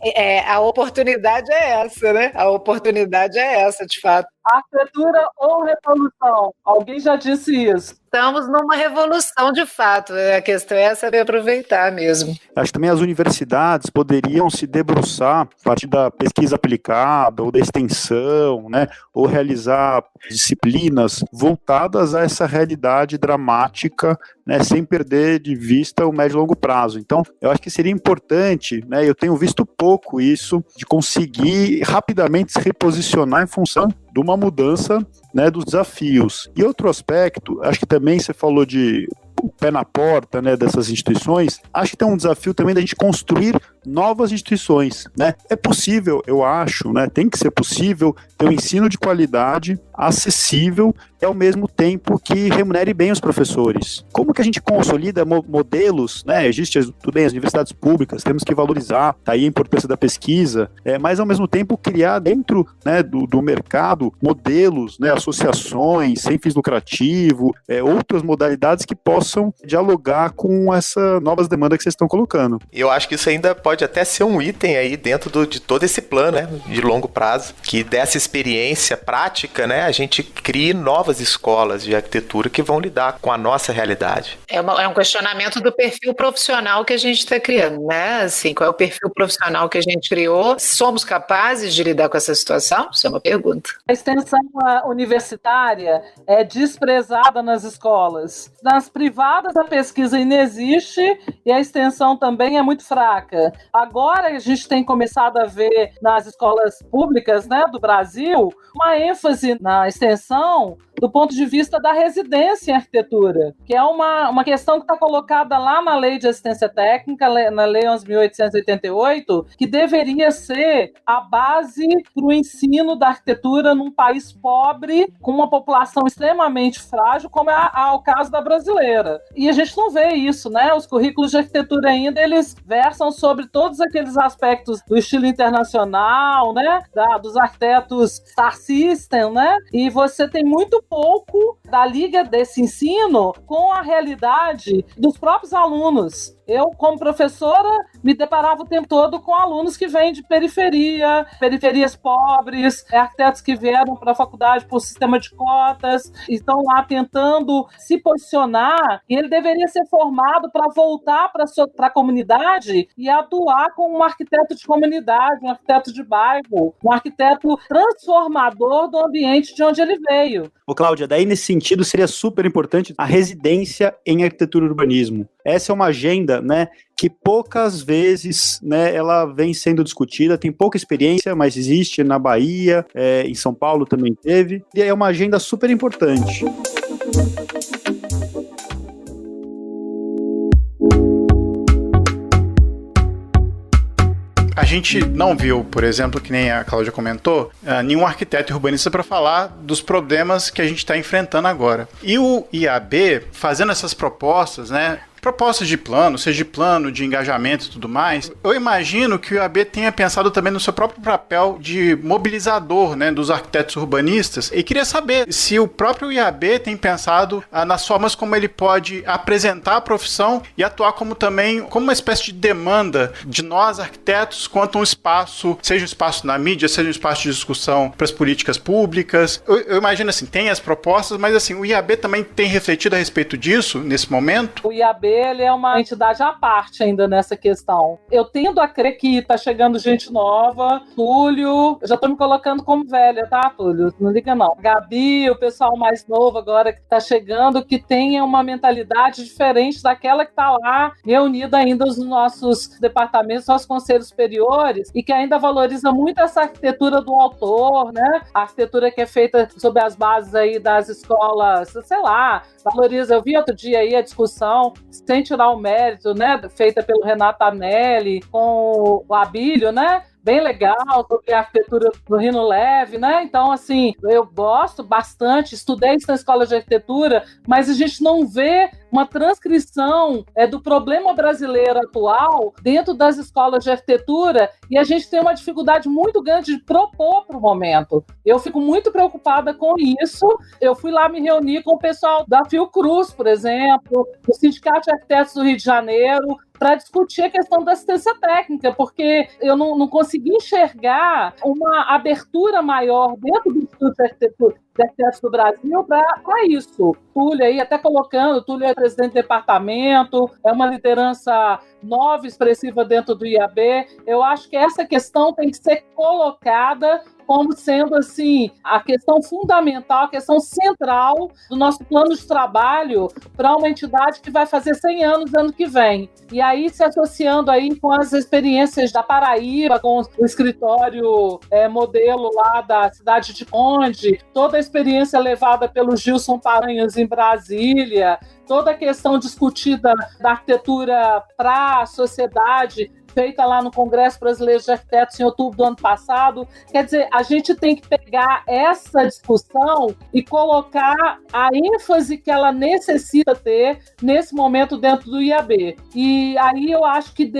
A oportunidade é essa, né? A oportunidade é essa, de fato. Arquitetura ou revolução? Alguém já disse isso. Estamos numa revolução de fato, a questão é saber aproveitar mesmo. Acho que também as universidades poderiam se debruçar a partir da pesquisa aplicada ou da extensão, né, ou realizar disciplinas voltadas a essa realidade dramática, né, sem perder de vista o médio e longo prazo. Então, eu acho que seria importante, né, eu tenho visto pouco isso, de conseguir rapidamente se reposicionar em função de uma mudança, né, dos desafios. E outro aspecto, acho que também você falou de o pé na porta, né, dessas instituições, acho que tem um desafio também da gente construir novas instituições, né? É possível, eu acho, né, tem que ser possível ter um ensino de qualidade, acessível e ao mesmo tempo que remunere bem os professores. Como que a gente consolida modelos, né? Existe, tudo bem, as universidades públicas, temos que valorizar, tá aí a importância da pesquisa, mas ao mesmo tempo criar dentro, né, do mercado modelos, né, associações sem fins lucrativos, outras modalidades que possam dialogar com essas novas demandas que vocês estão colocando. Eu acho que isso ainda pode até ser um item aí dentro de todo esse plano, né, de longo prazo, que dessa experiência prática, né, a gente crie novas escolas de arquitetura que vão lidar com a nossa realidade. É um questionamento do perfil profissional que a gente está criando, né? Assim, qual é o perfil profissional que a gente criou? Somos capazes de lidar com essa situação? Isso é uma pergunta. A extensão universitária é desprezada nas escolas. Nas privadas, a pesquisa inexiste e a extensão também é muito fraca. Agora a gente tem começado a ver nas escolas públicas, né, do Brasil uma ênfase na extensão do ponto de vista da residência em arquitetura, que é uma questão que está colocada lá na Lei de Assistência Técnica, na Lei 11.888, que deveria ser a base para o ensino da arquitetura num país pobre, com uma população extremamente frágil, como é o caso da brasileira. E a gente não vê isso, né? Os currículos de arquitetura ainda, eles versam sobre todos aqueles aspectos do estilo internacional, né? Dos arquitetos Star System, né? E você tem muito pouco da liga desse ensino com a realidade dos próprios alunos. Eu, como professora, me deparava o tempo todo com alunos que vêm de periferias pobres, arquitetos que vieram para a faculdade por sistema de cotas, estão lá tentando se posicionar, e ele deveria ser formado para voltar para a comunidade e atuar como um arquiteto de comunidade, um arquiteto de bairro, um arquiteto transformador do ambiente de onde ele veio. Ô, Cláudia, daí nesse sentido seria super importante a residência em arquitetura e urbanismo. Essa é uma agenda, né, que poucas vezes, né, ela vem sendo discutida, tem pouca experiência, mas existe na Bahia, em São Paulo também teve, e é uma agenda super importante. A gente não viu, por exemplo, que nem a Cláudia comentou, nenhum arquiteto e urbanista para falar dos problemas que a gente está enfrentando agora. E o IAB, fazendo essas propostas, né, propostas de plano, seja de plano, de engajamento e tudo mais, eu imagino que o IAB tenha pensado também no seu próprio papel de mobilizador, né, dos arquitetos urbanistas, e queria saber se o próprio IAB tem pensado nas formas como ele pode apresentar a profissão e atuar como também como uma espécie de demanda de nós arquitetos quanto um espaço, seja um espaço na mídia, seja um espaço de discussão para as políticas públicas. Eu imagino assim, tem as propostas, mas assim, o IAB também tem refletido a respeito disso nesse momento? O IAB, ele é uma entidade à parte ainda nessa questão. Eu tendo a crer que tá chegando gente nova. Túlio, eu já tô me colocando como velha, tá, Túlio? Não liga não. Gabi, o pessoal mais novo agora que tá chegando, que tenha uma mentalidade diferente daquela que tá lá reunida ainda nos nossos departamentos, nossos conselhos superiores, e que ainda valoriza muito essa arquitetura do autor, né? A arquitetura que é feita sob as bases aí das escolas, sei lá, valoriza. Eu vi outro dia aí a discussão, sem tirar o mérito, né, feita pelo Renato Anelli com o Abílio, né, bem legal, sobre a arquitetura do Rino Leve, né? Então, assim, eu gosto bastante, estudei isso na escola de arquitetura, mas a gente não vê uma transcrição do problema brasileiro atual dentro das escolas de arquitetura, e a gente tem uma dificuldade muito grande de propor para o momento. Eu fico muito preocupada com isso. Eu fui lá me reunir com o pessoal da Fiocruz, por exemplo, do Sindicato de Arquitetos do Rio de Janeiro, para discutir a questão da assistência técnica, porque eu não consegui enxergar uma abertura maior dentro do Instituto de Arquitetos do Brasil para isso. Túlio aí, até colocando, Túlio é presidente do departamento, é uma liderança nova, expressiva dentro do IAB. Eu acho que essa questão tem que ser colocada como sendo, assim, a questão fundamental, a questão central do nosso plano de trabalho para uma entidade que vai fazer 100 anos ano que vem. E aí, se associando aí com as experiências da Paraíba, com o escritório modelo lá da cidade de Conde, toda a experiência levada pelo Gilson Paranhos em Brasília, toda a questão discutida da arquitetura para a sociedade, feita lá no Congresso Brasileiro de Arquitetos em outubro do ano passado. Quer dizer, a gente tem que pegar essa discussão e colocar a ênfase que ela necessita ter nesse momento dentro do IAB. E aí eu acho que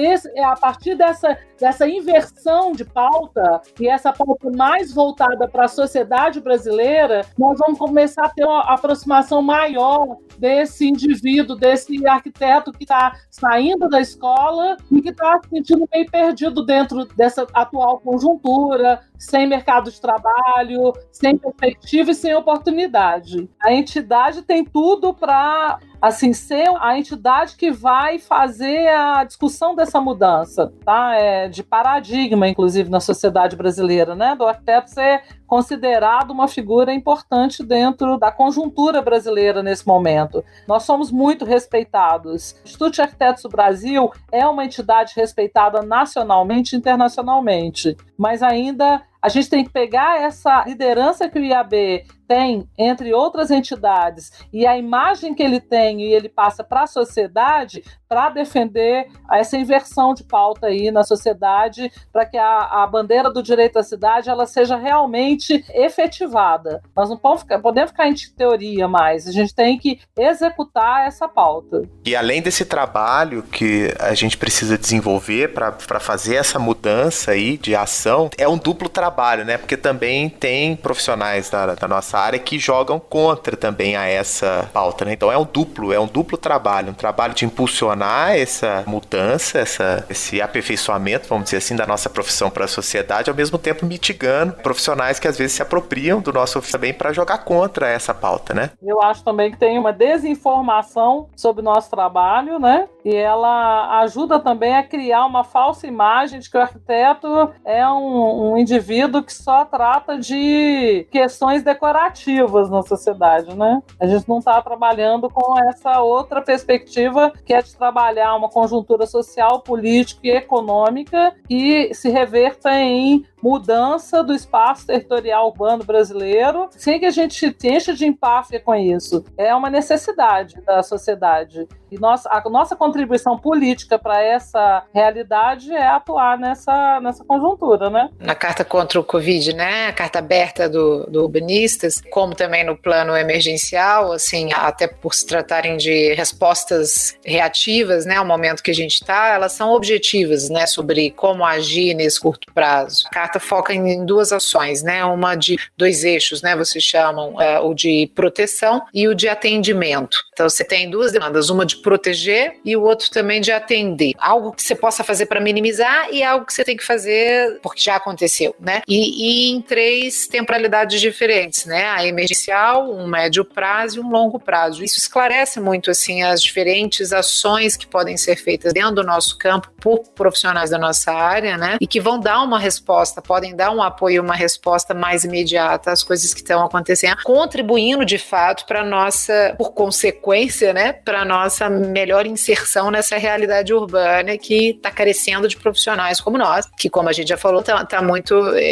a partir dessa inversão de pauta, e essa pauta mais voltada para a sociedade brasileira, nós vamos começar a ter uma aproximação maior desse indivíduo, desse arquiteto que está saindo da escola e que está se sentindo meio perdido dentro dessa atual conjuntura, sem mercado de trabalho, sem perspectiva e sem oportunidade. A entidade tem tudo para, assim, ser a entidade que vai fazer a discussão dessa mudança, tá? De paradigma, inclusive, na sociedade brasileira, né? Do arquiteto ser considerado uma figura importante dentro da conjuntura brasileira nesse momento. Nós somos muito respeitados. O Instituto de Arquitetos do Brasil é uma entidade respeitada nacionalmente e internacionalmente, mas ainda a gente tem que pegar essa liderança que o IAB tem entre outras entidades e a imagem que ele tem e ele passa para a sociedade para defender essa inversão de pauta aí na sociedade, para que a bandeira do direito à cidade ela seja realmente efetivada. Nós não podemos ficar em teoria mais, a gente tem que executar essa pauta. E além desse trabalho que a gente precisa desenvolver para fazer essa mudança aí de ação, é um duplo trabalho, né? Porque também tem profissionais da nossa área que jogam contra também a essa pauta, né? Então é um duplo trabalho, um trabalho de impulsionar essa mudança, esse aperfeiçoamento, vamos dizer assim, da nossa profissão para a sociedade, ao mesmo tempo mitigando profissionais que às vezes se apropriam do nosso ofício também para jogar contra essa pauta, né? Eu acho também que tem uma desinformação sobre o nosso trabalho, né? E ela ajuda também a criar uma falsa imagem de que o arquiteto é um indivíduo que só trata de questões decorativas na sociedade, né? A gente não está trabalhando com essa outra perspectiva que é de trabalhar uma conjuntura social, política e econômica que se reverta em mudança do espaço territorial urbano brasileiro, sem que a gente se encha de empáfia com isso. É uma necessidade da sociedade. E a nossa contribuição política para essa realidade é atuar nessa conjuntura, né? Na carta contra o Covid, né? A carta aberta do Urbanistas, como também no plano emergencial, assim, até por se tratarem de respostas reativas, né, ao momento que a gente está, elas são objetivas, né, sobre como agir nesse curto prazo. A carta foca em duas ações, né? Uma de 2 eixos, né? Vocês chamam o de proteção e o de atendimento. Então você tem 2 demandas, uma de proteger e o outro também de atender. Algo que você possa fazer para minimizar e algo que você tem que fazer porque já aconteceu, né? E em 3 temporalidades diferentes, né? A emergencial, um médio prazo e um longo prazo. Isso esclarece muito, assim, as diferentes ações que podem ser feitas dentro do nosso campo por profissionais da nossa área, né? E que vão dar uma resposta, podem dar um apoio, uma resposta mais imediata às coisas que estão acontecendo, contribuindo de fato para nossa, por consequência, né, para nossa melhor inserção nessa realidade urbana que está carecendo de profissionais como nós, que, como a gente já falou,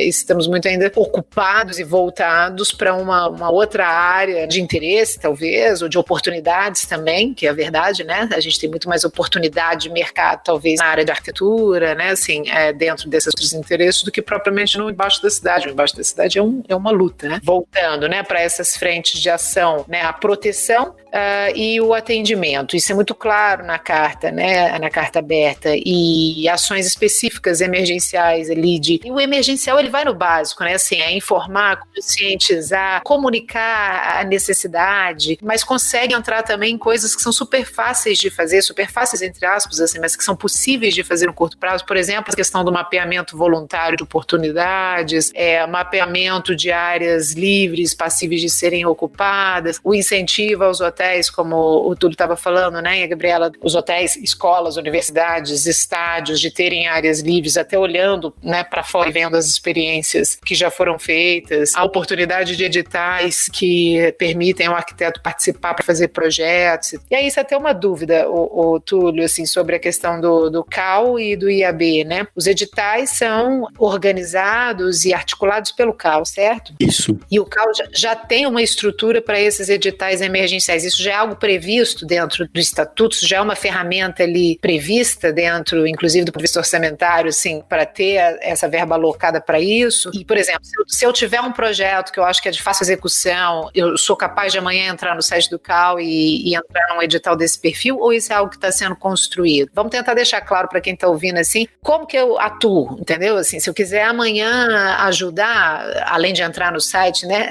estamos muito ainda ocupados e voltados para uma outra área de interesse, talvez, ou de oportunidades também, que é a verdade, né? A gente tem muito mais oportunidade de mercado, talvez, na área de arquitetura, né? Assim, dentro desses interesses do que propriamente no embaixo da cidade. O embaixo da cidade é uma luta, né? Voltando, né, para essas frentes de ação, né, a proteção e o atendimento. Isso é muito claro na carta, né, na carta aberta, e ações específicas emergenciais ali e o emergencial ele vai no básico, né, assim, é informar, conscientizar, comunicar a necessidade, mas consegue entrar também em coisas que são super fáceis de fazer, super fáceis entre aspas, assim, mas que são possíveis de fazer no curto prazo. Por exemplo, a questão do mapeamento voluntário de oportunidades, mapeamento de áreas livres, passíveis de serem ocupadas, o incentivo aos hotéis, como o Túlio estava falando, né, e a Gabriela, os hotéis, escolas, universidades, estádios, de terem áreas livres, até olhando, né, para fora e vendo as experiências que já foram feitas, a oportunidade de editais que permitem ao arquiteto participar para fazer projetos. E aí, isso é até uma dúvida, o Túlio, assim, sobre a questão do CAL e do IAB, né? Os editais são organizados e articulados pelo CAL, certo? Isso. E o CAL já tem uma estrutura para esses editais emergenciais. Isso já é algo previsto dentro do estatuto, isso já é uma ferramenta ali prevista dentro, inclusive do ponto de vista orçamentário, assim, para ter essa verba alocada para isso. E, por exemplo, se eu tiver um projeto que eu acho que é de fácil execução, eu sou capaz de amanhã entrar no site do CAL e entrar num edital desse perfil, ou isso é algo que está sendo construído? Vamos tentar deixar claro para quem está ouvindo, assim, como que eu atuo, entendeu? Assim, se eu quiser amanhã ajudar, além de entrar no site, né,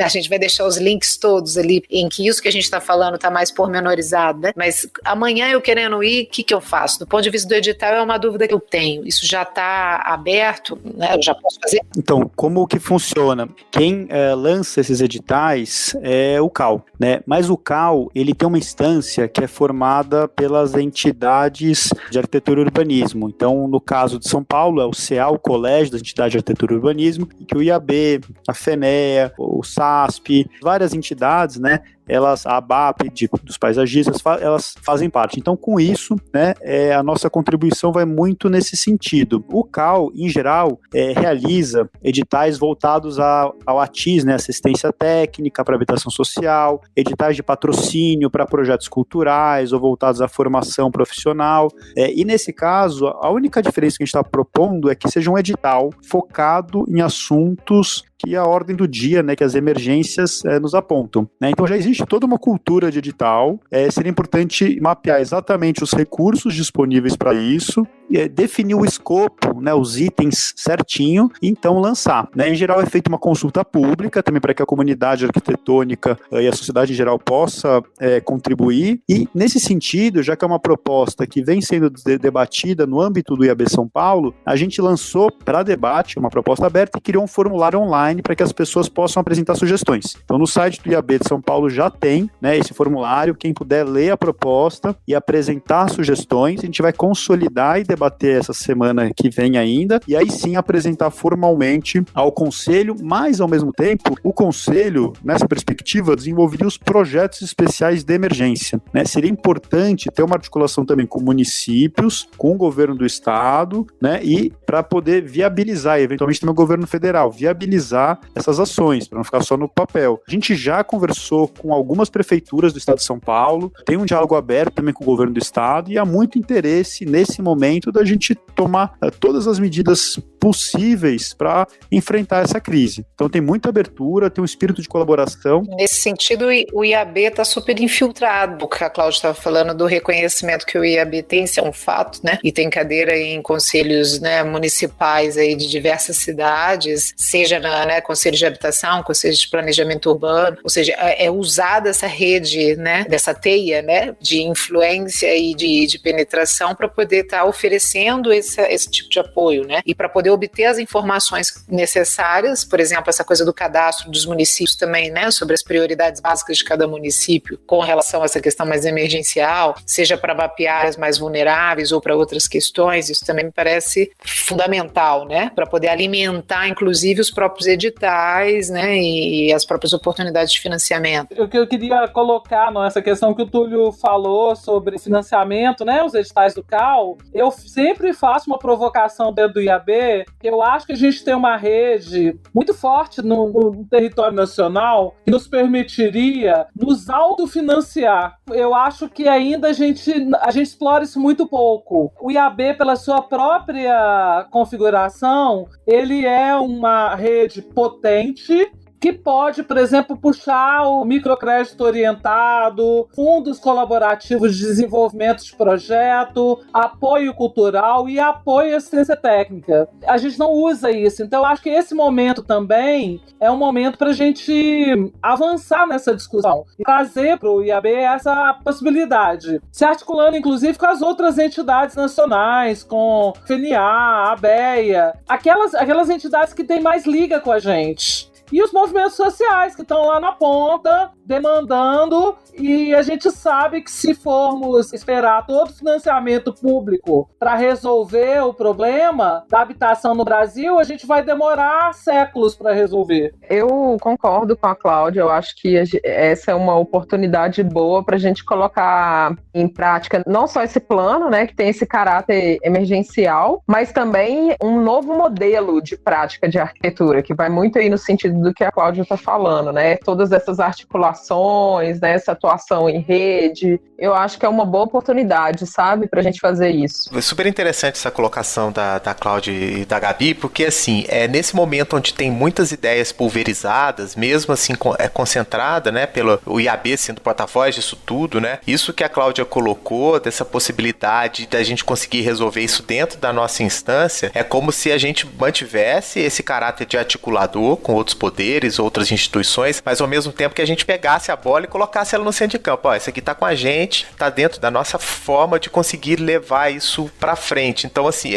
a gente vai deixar os links todos ali, em que isso que a gente está falando está mais pormenorizado, né? Mas amanhã eu querendo ir, o que eu faço? Do ponto de vista do edital, é uma dúvida que eu tenho. Isso já está aberto, né? Eu já posso fazer? Então, como que funciona? Quem lança esses editais é o CAL, né? Mas o CAL, ele tem uma instância que é formada pelas entidades de arquitetura e urbanismo. Então, no caso de São Paulo, é o CEA, o Colégio da Entidade de Arquitetura e Urbanismo, e que o IAB, a FENEA, o SASP, várias entidades, né, a ABAP dos paisagistas, elas fazem parte. Então, com isso, né, a nossa contribuição vai muito nesse sentido. O CAL, em geral, realiza editais voltados ao ATIS, né, assistência técnica para habitação social, editais de patrocínio para projetos culturais ou voltados à formação profissional. E nesse caso, a única diferença que a gente está propondo é que seja um edital focado em assuntos que a ordem do dia, né, que as emergências nos apontam, né? Então já existe toda uma cultura de edital, seria importante mapear exatamente os recursos disponíveis para isso, definir o escopo, né, os itens certinho, e então lançar, né? Em geral é feita uma consulta pública, também para que a comunidade arquitetônica e a sociedade em geral possa contribuir, e nesse sentido, já que é uma proposta que vem sendo debatida no âmbito do IAB São Paulo, a gente lançou para debate uma proposta aberta e criou um formulário online para que as pessoas possam apresentar sugestões. Então no site do IAB de São Paulo já tem, né, esse formulário, quem puder ler a proposta e apresentar sugestões, a gente vai consolidar e debater essa semana que vem ainda, e aí sim apresentar formalmente ao Conselho, mas ao mesmo tempo, o Conselho, nessa perspectiva, desenvolveria os projetos especiais de emergência, né? Seria importante ter uma articulação também com municípios, com o governo do estado, né, e para poder viabilizar, eventualmente também o governo federal, viabilizar essas ações, para não ficar só no papel. A gente já conversou com algumas prefeituras do estado de São Paulo, tem um diálogo aberto também com o governo do estado, e há muito interesse nesse momento da gente tomar todas as medidas possíveis para enfrentar essa crise. Então tem muita abertura, tem um espírito de colaboração. Nesse sentido, o IAB está super infiltrado, porque a Cláudia estava falando do reconhecimento que o IAB tem, isso é um fato, né? E tem cadeira em conselhos, né, municipais aí de diversas cidades, seja na conselho de habitação, conselho de planejamento urbano, ou seja, é usada essa rede, né, dessa teia, né, de influência e de penetração para poder estar oferecendo esse tipo de apoio, né? E para poder obter as informações necessárias, por exemplo, essa coisa do cadastro dos municípios também, né, sobre as prioridades básicas de cada município com relação a essa questão mais emergencial, seja para mapear áreas mais vulneráveis ou para outras questões, isso também me parece fundamental, né, para poder alimentar, inclusive, os próprios editais, né, e as próprias oportunidades de financiamento. O que eu queria colocar nessa questão que o Túlio falou sobre financiamento, né, os editais do CAL, eu sempre faço uma provocação dentro do IAB, que eu acho que a gente tem uma rede muito forte no território nacional que nos permitiria nos autofinanciar. Eu acho que ainda a gente explora isso muito pouco. O IAB, pela sua própria configuração, ele é uma rede potente que pode, por exemplo, puxar o microcrédito orientado, fundos colaborativos de desenvolvimento de projeto, apoio cultural e apoio à assistência técnica. A gente não usa isso, então eu acho que esse momento também é um momento para a gente avançar nessa discussão e trazer para o IAB essa possibilidade, se articulando inclusive com as outras entidades nacionais, com a FNA, a ABEA, aquelas entidades que têm mais liga com a gente. E os movimentos sociais que estão lá na ponta, demandando, e a gente sabe que se formos esperar todo o financiamento público para resolver o problema da habitação no Brasil, a gente vai demorar séculos para resolver. Eu concordo com a Cláudia, eu acho que essa é uma oportunidade boa para a gente colocar em prática não só esse plano, né, que tem esse caráter emergencial, mas também um novo modelo de prática de arquitetura, que vai muito aí no sentido do que a Cláudia está falando, né? Todas essas articulações, né? Essa atuação em rede, eu acho que é uma boa oportunidade, sabe? Pra gente fazer isso. É super interessante essa colocação da Cláudia e da Gabi, porque assim, nesse momento onde tem muitas ideias pulverizadas, mesmo assim concentrada, né? Pelo o IAB sendo porta-voz disso tudo, né? Isso que a Cláudia colocou, dessa possibilidade da gente conseguir resolver isso dentro da nossa instância, é como se a gente mantivesse esse caráter de articulador com outros poderes, outras instituições, mas ao mesmo tempo que a gente pegasse a bola e colocasse ela no centro de campo. Ó, isso aqui tá com a gente, tá dentro da nossa forma de conseguir levar isso pra frente. Então, assim,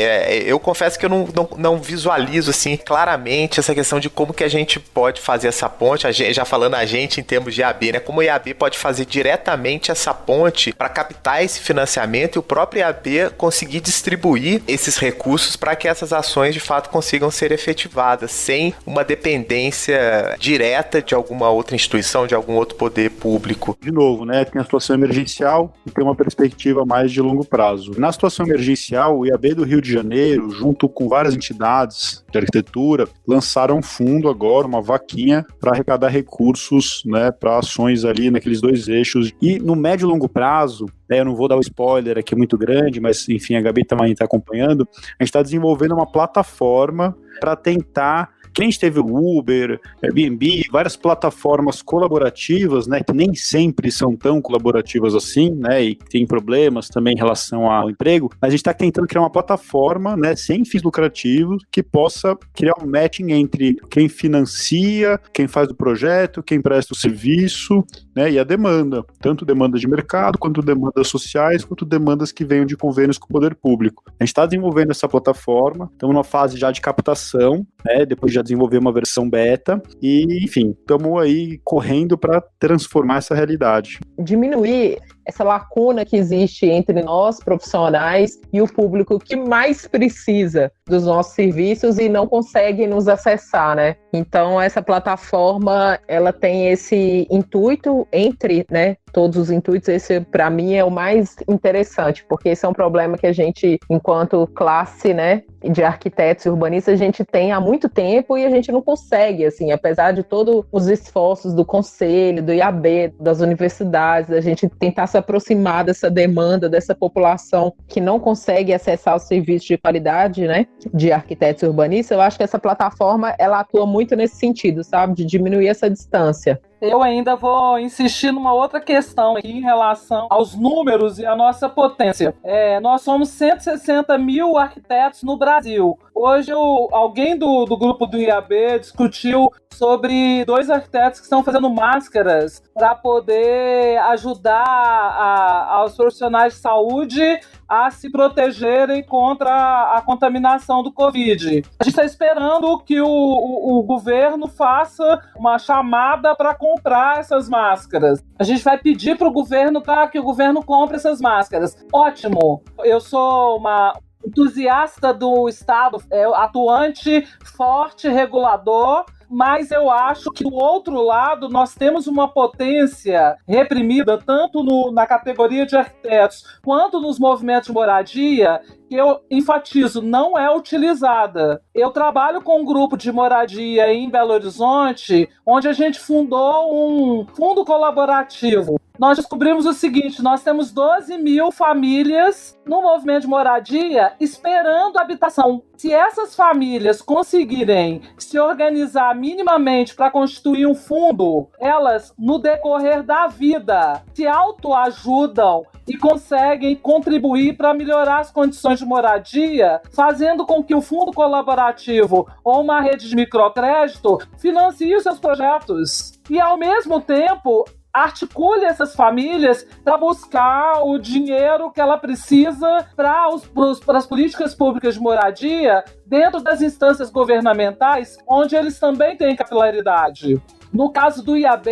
eu confesso que eu não visualizo, assim, claramente essa questão de como que a gente pode fazer essa ponte, já falando a gente em termos de IAB, né? Como o IAB pode fazer diretamente essa ponte para captar esse financiamento e o próprio IAB conseguir distribuir esses recursos para que essas ações, de fato, consigam ser efetivadas, sem uma dependência direta de alguma outra instituição, de algum outro poder público. De novo, né, tem a situação emergencial e tem uma perspectiva mais de longo prazo. Na situação emergencial, o IAB do Rio de Janeiro, junto com várias entidades de arquitetura, lançaram um fundo agora, uma vaquinha, para arrecadar recursos, né, para ações ali naqueles dois eixos. E no médio e longo prazo, eu não vou dar o spoiler aqui muito grande, mas enfim, a Gabi também está acompanhando, a gente está desenvolvendo uma plataforma para tentar, que a gente teve o Uber, Airbnb, várias plataformas colaborativas, né, que nem sempre são tão colaborativas assim, né, e tem problemas também em relação ao emprego, mas a gente está tentando criar uma plataforma, né, sem fins lucrativos, que possa criar um matching entre quem financia, quem faz o projeto, quem presta o serviço, né, e a demanda, tanto demanda de mercado, quanto demandas sociais, quanto demandas que venham de convênios com o poder público. A gente está desenvolvendo essa plataforma, estamos numa fase já de captação, né, depois já desenvolver uma versão beta e, enfim, estamos aí correndo para transformar essa realidade. Diminuir essa lacuna que existe entre nós, profissionais, e o público que mais precisa dos nossos serviços e não consegue nos acessar, né? Então, essa plataforma, ela tem esse intuito entre, né, todos os intuitos, esse, para mim, é o mais interessante, porque esse é um problema que a gente, enquanto classe, né, de arquitetos e urbanistas, a gente tem há muito tempo e a gente não consegue, assim, apesar de todos os esforços do Conselho, do IAB, das universidades, a gente tentar se aproximar dessa demanda, dessa população que não consegue acessar os serviços de qualidade, né, de arquitetos e urbanistas. Eu acho que essa plataforma, ela atua muito nesse sentido, sabe, de diminuir essa distância. Eu ainda vou insistir numa outra questão aqui em relação aos números e à nossa potência. Nós somos 160 mil arquitetos no Brasil. Hoje, alguém do grupo do IAB discutiu sobre 2 arquitetos que estão fazendo máscaras para poder ajudar os profissionais de saúde a se protegerem contra a contaminação do Covid. A gente está esperando que o governo faça uma chamada para comprar essas máscaras. A gente vai pedir para o governo para que o governo compre essas máscaras. Ótimo! Eu sou uma entusiasta do Estado, atuante, forte, regulador, mas eu acho que do outro lado nós temos uma potência reprimida tanto na categoria de arquitetos quanto nos movimentos de moradia que eu enfatizo, não é utilizada. Eu trabalho com um grupo de moradia em Belo Horizonte, onde a gente fundou um fundo colaborativo. Nós descobrimos o seguinte: nós temos 12 mil famílias no movimento de moradia esperando habitação. Se essas famílias conseguirem se organizar minimamente para constituir um fundo, elas, no decorrer da vida, se autoajudam e conseguem contribuir para melhorar as condições de moradia, fazendo com que o fundo colaborativo ou uma rede de microcrédito financie os seus projetos. E, ao mesmo tempo, articule essas famílias para buscar o dinheiro que ela precisa para as políticas públicas de moradia dentro das instâncias governamentais, onde eles também têm capilaridade. No caso do IAB,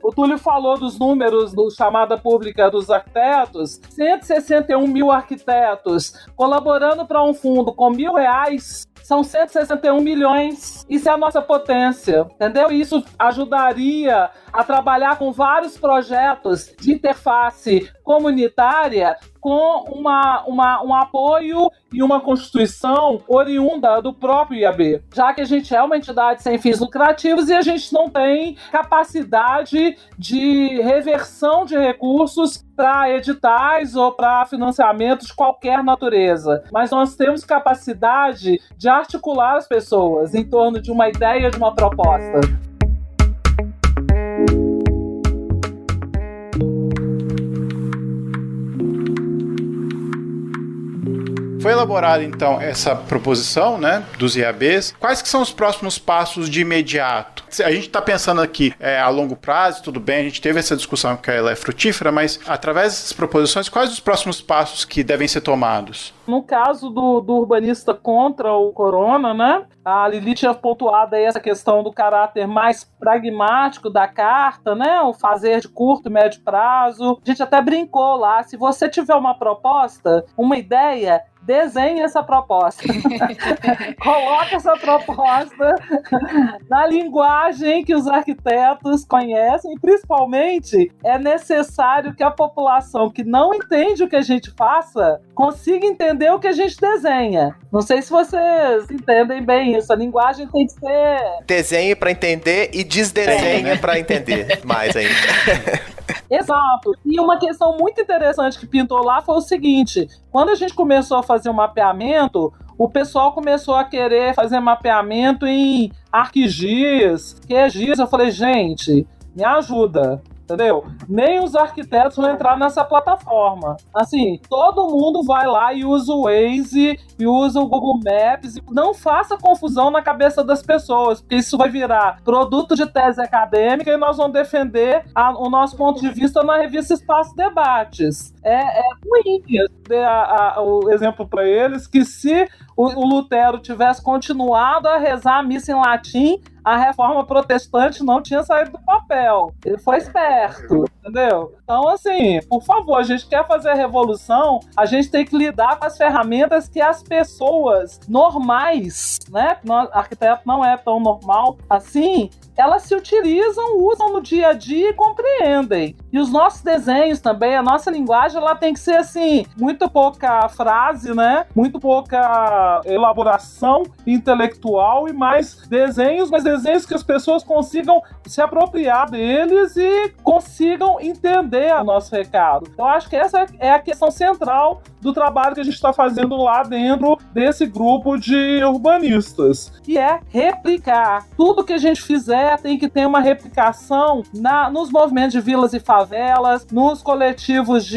o Túlio falou dos números do chamada pública dos arquitetos, 161 mil arquitetos colaborando para um fundo com R$1.000, são 161 milhões. Isso é a nossa potência, entendeu? Isso ajudaria a trabalhar com vários projetos de interface comunitária com um apoio e uma constituição oriunda do próprio IAB, já que a gente é uma entidade sem fins lucrativos e a gente não tem capacidade de reversão de recursos para editais ou para financiamento de qualquer natureza. Mas nós temos capacidade de articular as pessoas em torno de uma ideia, de uma proposta. Foi elaborada, então, essa proposição, né, dos IABs. Quais que são os próximos passos de imediato? A gente está pensando aqui a longo prazo, tudo bem, a gente teve essa discussão que ela é frutífera, mas através dessas proposições, quais os próximos passos que devem ser tomados? No caso do urbanista contra o corona, né, a Lili tinha pontuado aí essa questão do caráter mais pragmático da carta, né, o fazer de curto e médio prazo. A gente até brincou lá, se você tiver uma proposta, uma ideia, desenhe essa proposta. Coloque essa proposta na linguagem que os arquitetos conhecem, e principalmente é necessário que a população que não entende o que a gente faça consiga entender o que a gente desenha. Não sei se vocês entendem bem isso. A linguagem tem que ser... Desenhe para entender e desdesenha para entender mais ainda. Exato. E uma questão muito interessante que pintou lá foi o seguinte: quando a gente começou a fazer o mapeamento, o pessoal começou a querer fazer mapeamento em ArcGIS, QGIS. Eu falei, gente, me ajuda. Entendeu? Nem os arquitetos vão entrar nessa plataforma. Assim, todo mundo vai lá e usa o Waze e usa o Google Maps. Não faça confusão na cabeça das pessoas, porque isso vai virar produto de tese acadêmica e nós vamos defender o nosso ponto de vista na revista Espaço Debates. É ruim. Eu dei o exemplo para eles que se o Lutero tivesse continuado a rezar a missa em latim, a reforma protestante não tinha saído do papel. Ele foi esperto, entendeu? Então, assim, por favor, a gente quer fazer a revolução, a gente tem que lidar com as ferramentas que as pessoas normais, né? Arquiteto não é tão normal assim, elas se utilizam, usam no dia a dia e compreendem. E os nossos desenhos também, a nossa linguagem, ela tem que ser assim, muito pouca frase, né? Muito pouca elaboração intelectual e mais desenhos, mas desenhos que as pessoas consigam se apropriar deles e consigam entender o nosso recado. Eu acho que essa é a questão central do trabalho que a gente está fazendo lá dentro desse grupo de urbanistas, que é replicar. Tudo que a gente fizer tem que ter uma replicação nos movimentos de vilas e favelas, nos coletivos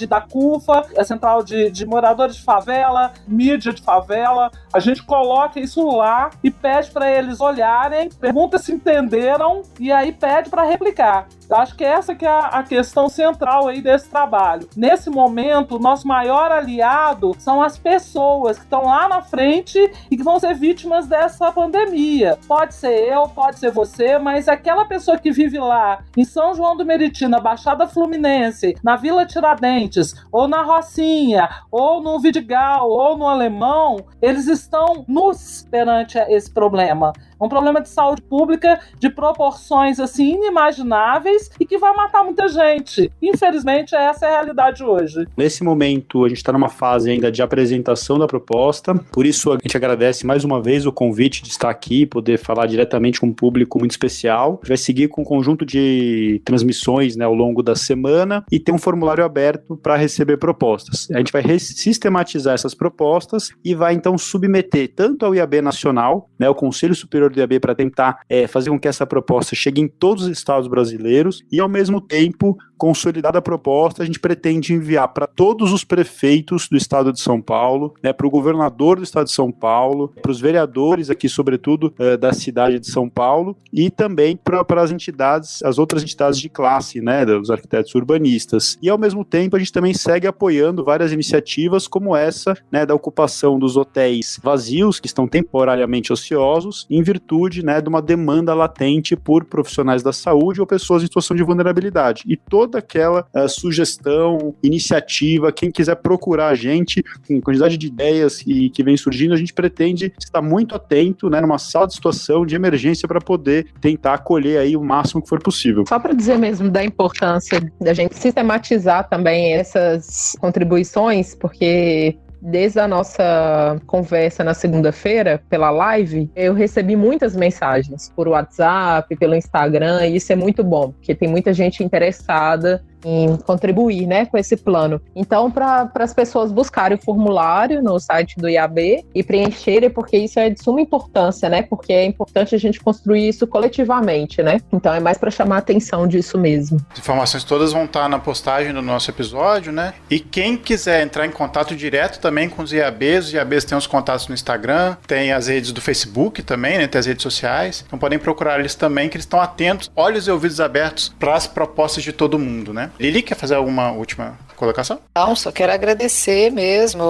da CUFA, a Central de Moradores de Favela, mídia de favela. A gente coloca isso lá e pede para eles olharem, pergunta se entenderam e aí pede para replicar. Eu acho que essa que é a questão central aí desse trabalho. Nesse momento, o nosso maior aliado são as pessoas que estão lá na frente e que vão ser vítimas dessa pandemia. Pode ser eu, pode ser você, mas aquela pessoa que vive lá em São João do Meriti, na Baixada Fluminense, na Vila Tiradentes, ou na Rocinha, ou no Vidigal, ou no Alemão, eles estão nus perante esse problema. Um problema de saúde pública de proporções assim inimagináveis e que vai matar muita gente. Infelizmente, essa é a realidade hoje. Nesse momento, a gente está numa fase ainda de apresentação da proposta, por isso a gente agradece mais uma vez o convite de estar aqui, poder falar diretamente com um público muito especial. A gente vai seguir com um conjunto de transmissões, né, ao longo da semana e ter um formulário aberto para receber propostas. A gente vai sistematizar essas propostas e vai então submeter tanto ao IAB Nacional, né, o Conselho Superior do IAB, para tentar fazer com que essa proposta chegue em todos os estados brasileiros e, ao mesmo tempo, consolidada a proposta, a gente pretende enviar para todos os prefeitos do estado de São Paulo, né, para o governador do estado de São Paulo, para os vereadores aqui, sobretudo, da cidade de São Paulo e também para as entidades, as outras entidades de classe, né, dos arquitetos urbanistas. E, ao mesmo tempo, a gente também segue apoiando várias iniciativas como essa, né, da ocupação dos hotéis vazios, que estão temporariamente ociosos, em virtude, né, de uma demanda latente por profissionais da saúde ou pessoas em situação de vulnerabilidade. E toda aquela sugestão, iniciativa, quem quiser procurar a gente, em quantidade de ideias que vem surgindo, a gente pretende estar muito atento, né, numa sala de situação de emergência para poder tentar acolher aí o máximo que for possível. Só para dizer mesmo da importância da gente sistematizar também essas contribuições, porque desde a nossa conversa na segunda-feira, pela live, eu recebi muitas mensagens por WhatsApp, pelo Instagram, e isso é muito bom, porque tem muita gente interessada em contribuir, né, com esse plano. Então, para as pessoas buscarem o formulário no site do IAB e preencherem, porque isso é de suma importância, né, porque é importante a gente construir isso coletivamente, né, então é mais para chamar a atenção disso mesmo. As informações todas vão estar na postagem do nosso episódio, né, e quem quiser entrar em contato direto também com os IABs têm os contatos no Instagram, tem as redes do Facebook também, né, tem as redes sociais, então podem procurar eles também, que eles estão atentos, olhos e ouvidos abertos para as propostas de todo mundo, né. Lili, quer fazer alguma última colocação? Não, só quero agradecer mesmo,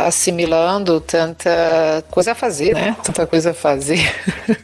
assimilando tanta coisa a fazer, né? Tanta coisa a fazer.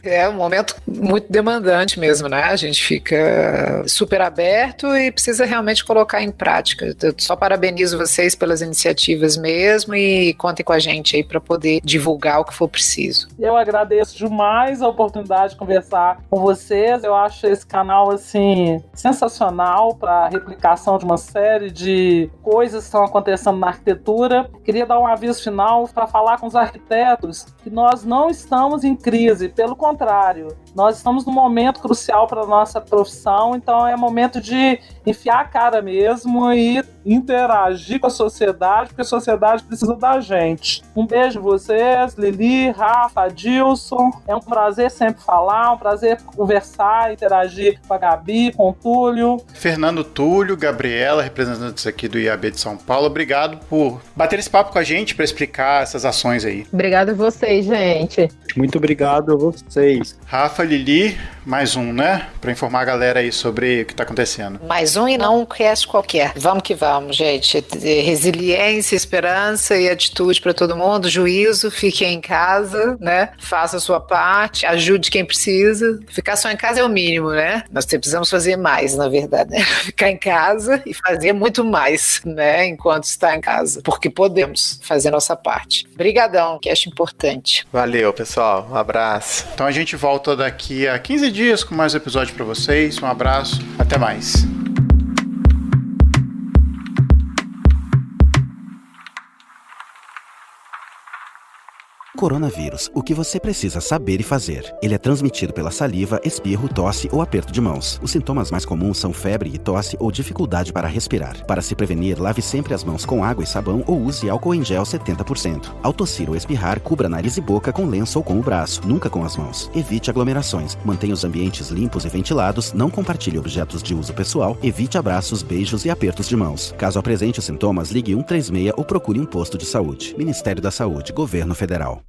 É um momento muito demandante mesmo, né? A gente fica super aberto e precisa realmente colocar em prática. Eu só parabenizo vocês pelas iniciativas mesmo e contem com a gente aí para poder divulgar o que for preciso. Eu agradeço demais a oportunidade de conversar com vocês. Eu acho esse canal, assim, sensacional para a replicação de uma série de coisas que estão acontecendo na arquitetura. Queria dar um aviso final para falar com os arquitetos que nós não estamos em crise, pelo contrário, nós estamos num momento crucial para a nossa profissão, então é momento de enfiar a cara mesmo e interagir com a sociedade, porque a sociedade precisa da gente. Um beijo em vocês, Lili, Rafa, Adilson. É um prazer sempre falar, um prazer conversar, interagir com a Gabi, com o Túlio. Fernando Túlio, Gabriela, representantes aqui do IAB de São Paulo, obrigado por bater esse papo com a gente para explicar essas ações aí. Obrigada a vocês, gente. Muito obrigado a vocês. Rafa, Lili, mais um, né? Para informar a galera aí sobre o que está acontecendo. Mais um e não um cast qualquer. Vamos que vamos, gente. Resiliência, esperança e atitude para todo mundo. Juízo, fique em casa, né? Faça a sua parte, ajude quem precisa. Ficar só em casa é o mínimo, né? Nós precisamos fazer mais, na verdade, né? Ficar em casa e fazer muito mais, né? Enquanto está em casa. Porque podemos fazer a nossa parte. Obrigadão, que acho importante. Valeu, pessoal. Um abraço. Então a gente volta daqui a 15 dias com mais episódio para vocês. Um abraço. Até mais. Coronavírus, o que você precisa saber e fazer. Ele é transmitido pela saliva, espirro, tosse ou aperto de mãos. Os sintomas mais comuns são febre e tosse ou dificuldade para respirar. Para se prevenir, lave sempre as mãos com água e sabão ou use álcool em gel 70%. Ao tossir ou espirrar, cubra nariz e boca com lenço ou com o braço, nunca com as mãos. Evite aglomerações. Mantenha os ambientes limpos e ventilados, não compartilhe objetos de uso pessoal, evite abraços, beijos e apertos de mãos. Caso apresente os sintomas, ligue 136 ou procure um posto de saúde. Ministério da Saúde, Governo Federal.